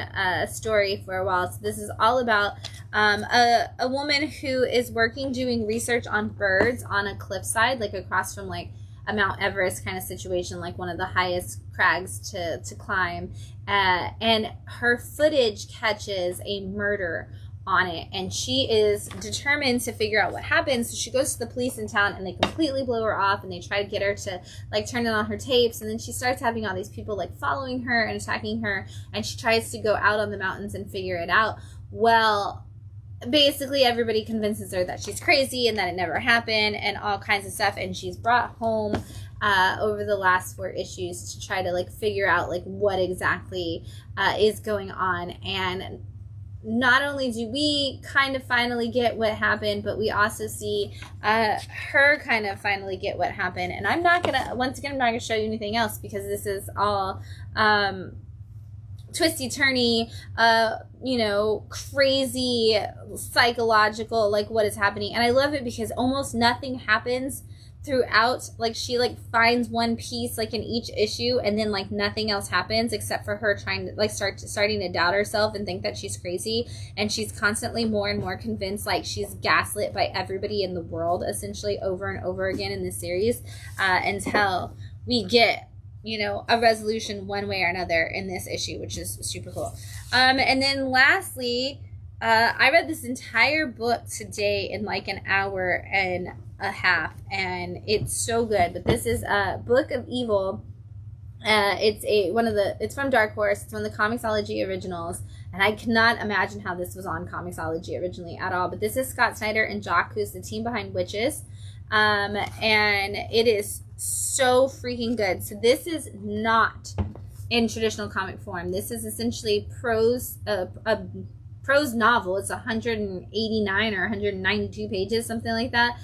story for a while. So this is all about a woman who is working doing research on birds on a cliffside, like across from like a Mount Everest kind of situation, like one of the highest crags to climb. And her footage catches a murder on it, and she is determined to figure out what happened. So she goes to the police in town, and they completely blow her off, and they try to get her to like turn in on her tapes. And then she starts having all these people like following her and attacking her, and she tries to go out on the mountains and figure it out. Well, basically everybody convinces her that she's crazy and that it never happened and all kinds of stuff, and she's brought home over the last 4 issues to try to like figure out like what exactly is going on. And not only do we kind of finally get what happened, but we also see her kind of finally get what happened. And I'm not gonna show you anything else because this is all twisty-turny, crazy psychological, like what is happening. And I love it because almost nothing happens throughout. Like she like finds one piece like in each issue, and then like nothing else happens except for her trying to like starting to doubt herself and think that she's crazy. And she's constantly more and more convinced like she's gaslit by everybody in the world, essentially over and over again in this series, until we get a resolution one way or another in this issue, which is super cool. And then lastly, I read this entire book today in like an hour and a half, and it's so good. But this is Book of Evil. It's from Dark Horse. It's one of the Comixology originals, and I cannot imagine how this was on Comixology originally at all. But this is Scott Snyder and Jock, who's the team behind Witches, and it is so freaking good. So this is not in traditional comic form. This is essentially prose novel. It's 189 or 192 pages, something like that,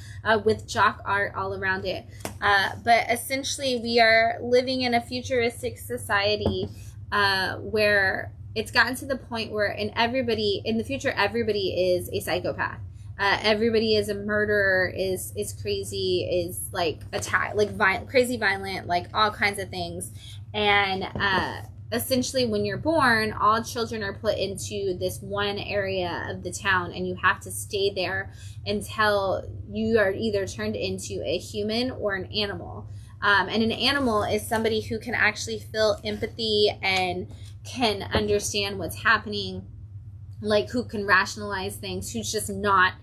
with Jock art all around it. But essentially we are living in a futuristic society where it's gotten to the point where in the future, everybody is a psychopath. Everybody is a murderer, is crazy, is like crazy violent, like all kinds of things. And essentially when you're born, all children are put into this one area of the town, and you have to stay there until you are either turned into a human or an animal. And an animal is somebody who can actually feel empathy and can understand what's happening, like who can rationalize things, who's just not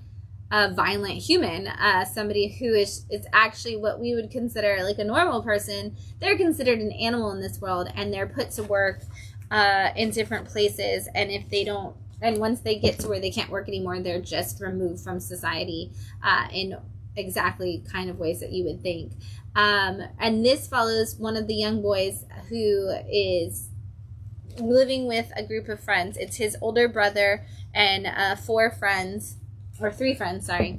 a violent human. Somebody who is actually what we would consider like a normal person. They're considered an animal in this world, and they're put to work in different places. And if they don't, and once they get to where they can't work anymore, they're just removed from society in exactly kind of ways that you would think. And this follows one of the young boys who is living with a group of friends. It's his older brother and three friends, sorry.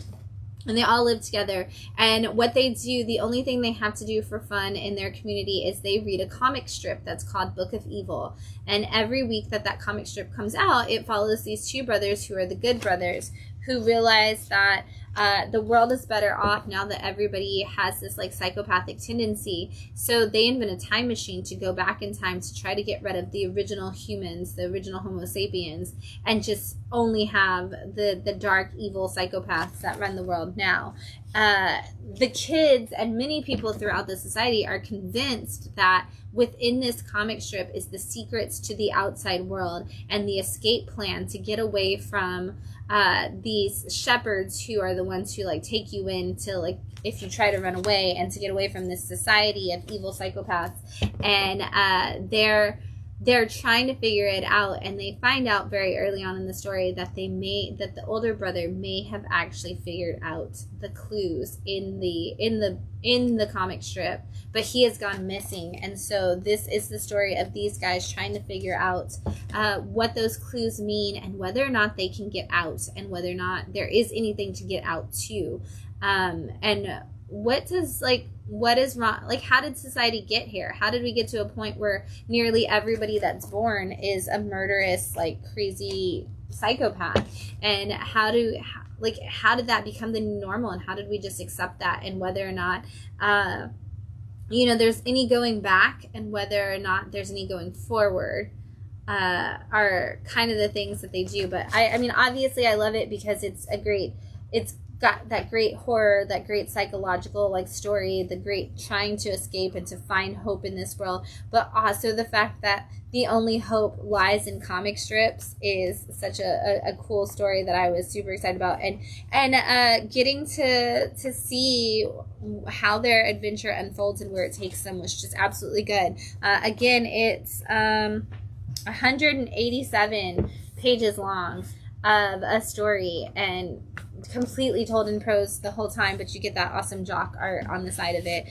And they all live together. And what they do, the only thing they have to do for fun in their community is they read a comic strip that's called Book of Evil. And every week that comic strip comes out, it follows these two brothers who are the good brothers, who realize that the world is better off now that everybody has this like psychopathic tendency. So they invent a time machine to go back in time to try to get rid of the original humans, the original Homo sapiens, and just only have the dark, evil psychopaths that run the world now. The kids and many people throughout the society are convinced that within this comic strip is the secrets to the outside world and the escape plan to get away from these shepherds who are the ones who like take you in to like if you try to run away, and to get away from this society of evil psychopaths. And they're trying to figure it out, and they find out very early on in the story that the older brother may have actually figured out the clues in the comic strip, but he has gone missing. And so this is the story of these guys trying to figure out what those clues mean, and whether or not they can get out, and whether or not there is anything to get out to. And what is wrong? Like, how did society get here? How did we get to a point where nearly everybody that's born is a murderous, like, crazy psychopath? And how did that become the new normal? And how did we just accept that? And whether or not, there's any going back, and whether or not there's any going forward, are kind of the things that they do. But I mean, obviously I love it because it's got that great horror, that great psychological like story, the great trying to escape and to find hope in this world, but also the fact that the only hope lies in comic strips is such a cool story that I was super excited about. And getting to see how their adventure unfolds and where it takes them was just absolutely good. Again, it's 187 pages long of a story, and completely told in prose the whole time, but you get that awesome Jock art on the side of it.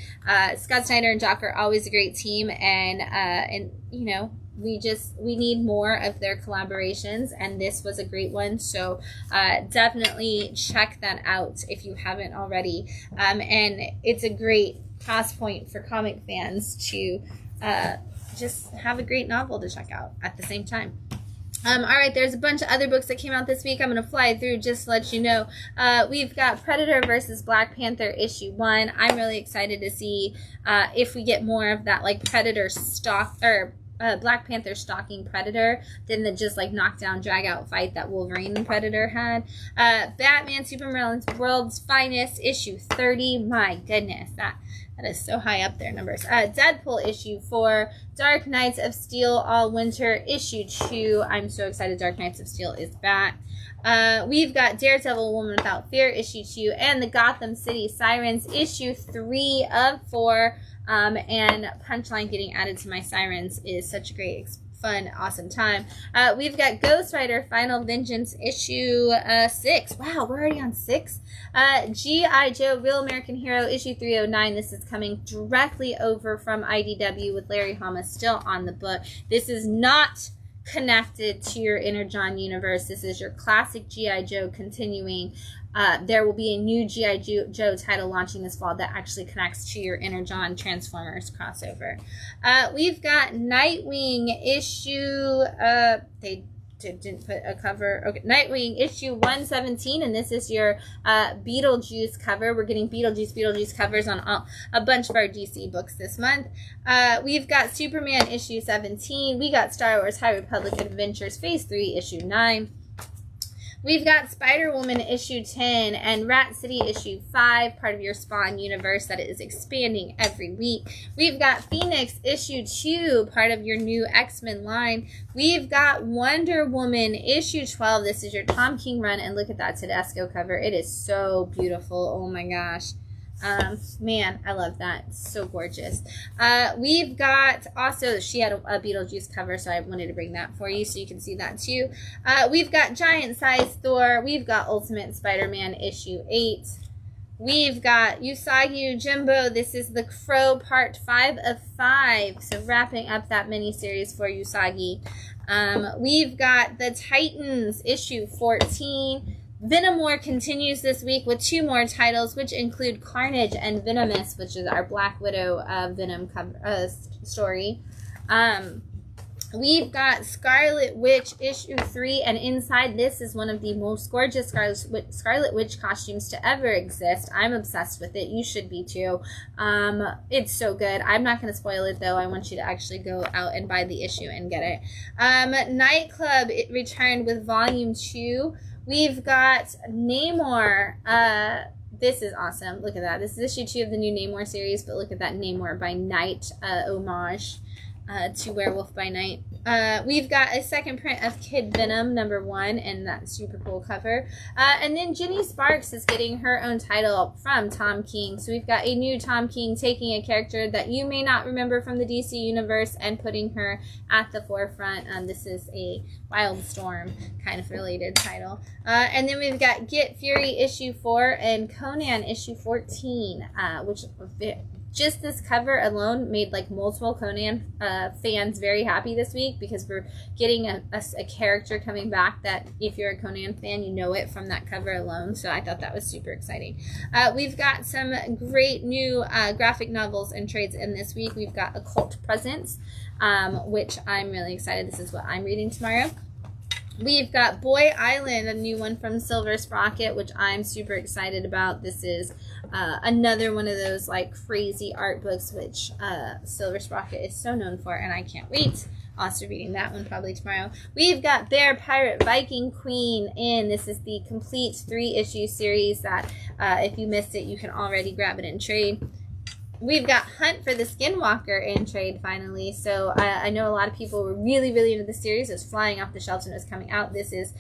Scott Snyder and Jock are always a great team, and we need more of their collaborations, and this was a great one. So definitely check that out if you haven't already. And it's a great pass point for comic fans to just have a great novel to check out at the same time. All right, there's a bunch of other books that came out this week. I'm going to fly through just to let you know. We've got Predator versus Black Panther issue 1. I'm really excited to see if we get more of that like Predator Black Panther stalking Predator than the just like knockdown drag out fight that Wolverine and Predator had. Batman Superman's World's Finest issue 30. My goodness, that is so high up there, numbers. Deadpool issue 4. Dark Knights of Steel All Winter issue 2. I'm so excited Dark Knights of Steel is back. We've got Daredevil Woman Without Fear issue 2 and the Gotham City Sirens issue 3 of 4. And Punchline getting added to my Sirens is such a great, fun, awesome time. We've got Ghost Rider Final Vengeance issue 6. Wow, we're already on 6. G.I. Joe Real American Hero issue 309. This is coming directly over from IDW with Larry Hama still on the book. This is not connected to your Inner John universe. This is your classic G.I. Joe continuing. There will be a new G.I. Joe title launching this fall that actually connects to your Inner John Transformers crossover. We've got Nightwing issue, they didn't put a cover. Okay, Nightwing issue 117, and this is your Beetlejuice cover. We're getting Beetlejuice covers on a bunch of our DC books this month. We've got Superman issue 17. We got Star Wars High Republic Adventures Phase 3 issue 9. We've got Spider-Woman issue 10 and Rat City issue 5, part of your Spawn universe that is expanding every week. We've got Phoenix issue 2, part of your new X-Men line. We've got Wonder Woman issue 12. This is your Tom King run, and look at that Tedesco cover. It is so beautiful. Oh my gosh. Man, I love that. It's so gorgeous. We've got also, she had a Beetlejuice cover, so I wanted to bring that for you so you can see that too. We've got Giant Size Thor. We've got Ultimate Spider-Man issue 8. We've got Usagi Jimbo. This is The Crow part 5 of 5. So wrapping up that miniseries for Usagi. We've got The Titans issue 14. Venom War continues this week with 2 more titles, which include Carnage and Venomous, which is our Black Widow Venom story. We've got Scarlet Witch issue 3, and inside this is one of the most gorgeous Scarlet Witch costumes to ever exist. I'm obsessed with it. You should be too. It's so good. I'm not going to spoil it though. I want you to actually go out and buy the issue and get it. Nightclub, it returned with volume 2. We've got Namor. This is awesome. Look at that. This is issue 2 of the new Namor series, but look at that Namor by Night homage to Werewolf by Night. We've got a second print of Kid Venom #1, and that super cool cover. And then Jenny Sparks is getting her own title from Tom King. So we've got a new Tom King taking a character that you may not remember from the DC universe and putting her at the forefront. This is a Wildstorm kind of related title. And then we've got Get Fury issue 4 and Conan issue 14, which just this cover alone made like multiple Conan fans very happy this week, because we're getting a character coming back that if you're a Conan fan, you know it from that cover alone. So I thought that was super exciting. We've got some great new graphic novels and trades in this week. We've got Occult Presence, which I'm really excited. This is what I'm reading tomorrow. We've got Boy Island, a new one from Silver Sprocket, which I'm super excited about. This is another one of those like crazy art books, which Silver Sprocket is so known for, and I can't wait. Also reading that one probably tomorrow. We've got Bear Pirate Viking Queen in. This is the complete 3-issue series that if you missed it, you can already grab it in trade. We've got Hunt for the Skinwalker in trade finally. So I know a lot of people were really, really into the series. It was flying off the shelves when it was coming out. This is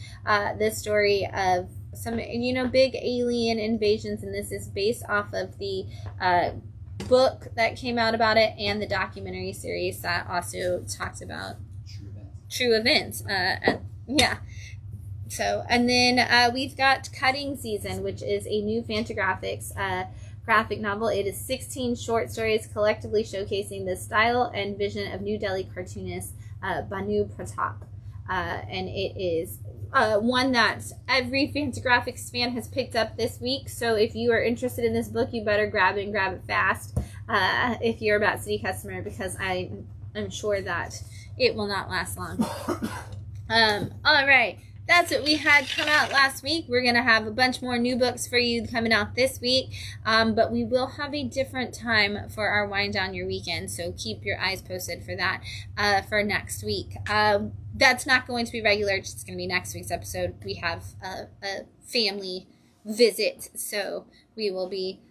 this story of some, big alien invasions, and this is based off of the book that came out about it and the documentary series that also talks about true events. Yeah. So, and then we've got Cutting Season, which is a new Fantagraphics graphic novel. It is 16 short stories collectively showcasing the style and vision of New Delhi cartoonist Banu Pratap. And it is one that every Fantagraphics fan has picked up this week. So if you are interested in this book, you better grab it and grab it fast if you're a Bat City customer, because I am sure that it will not last long. All right. That's what we had come out last week. We're going to have a bunch more new books for you coming out this week, but we will have a different time for our Wind Down Your Weekend, so keep your eyes posted for that for next week. That's not going to be regular. It's just going to be next week's episode. We have a family visit, so we will be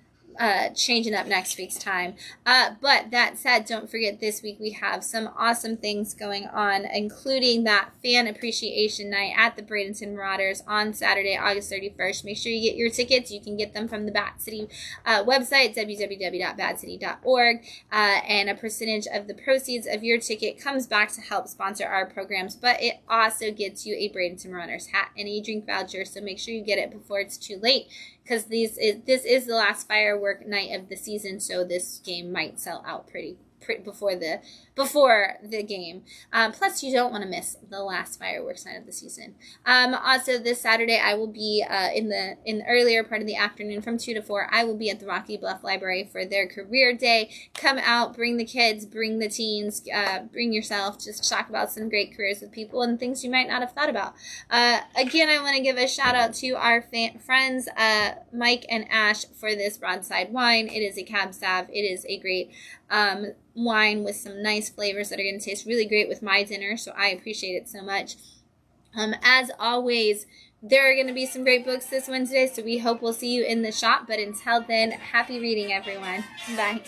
changing up next week's time. But that said, don't forget this week we have some awesome things going on, including that fan appreciation night at the Bradenton Marauders on Saturday, August 31st. Make sure you get your tickets. You can get them from the Bat City website, www.batcity.org, and a percentage of the proceeds of your ticket comes back to help sponsor our programs, but it also gets you a Bradenton Marauders hat and a drink voucher, so make sure you get it before it's too late, because this is the last firework night of the season, so this game might sell out pretty before the game. Plus, you don't want to miss the last fireworks night of the season. Also, this Saturday, I will be in the earlier part of the afternoon from 2 to 4. I will be at the Rocky Bluff Library for their career day. Come out, bring the kids, bring the teens, bring yourself. Just talk about some great careers with people and things you might not have thought about. Again, I want to give a shout out to our friends, Mike and Ash, for this Broadside wine. It is a Cab Sav. It is a great wine with some nice flavors that are going to taste really great with my dinner, so I appreciate it so much. As always, there are going to be some great books this Wednesday, so we hope we'll see you in the shop. But until then, happy reading, everyone. Bye.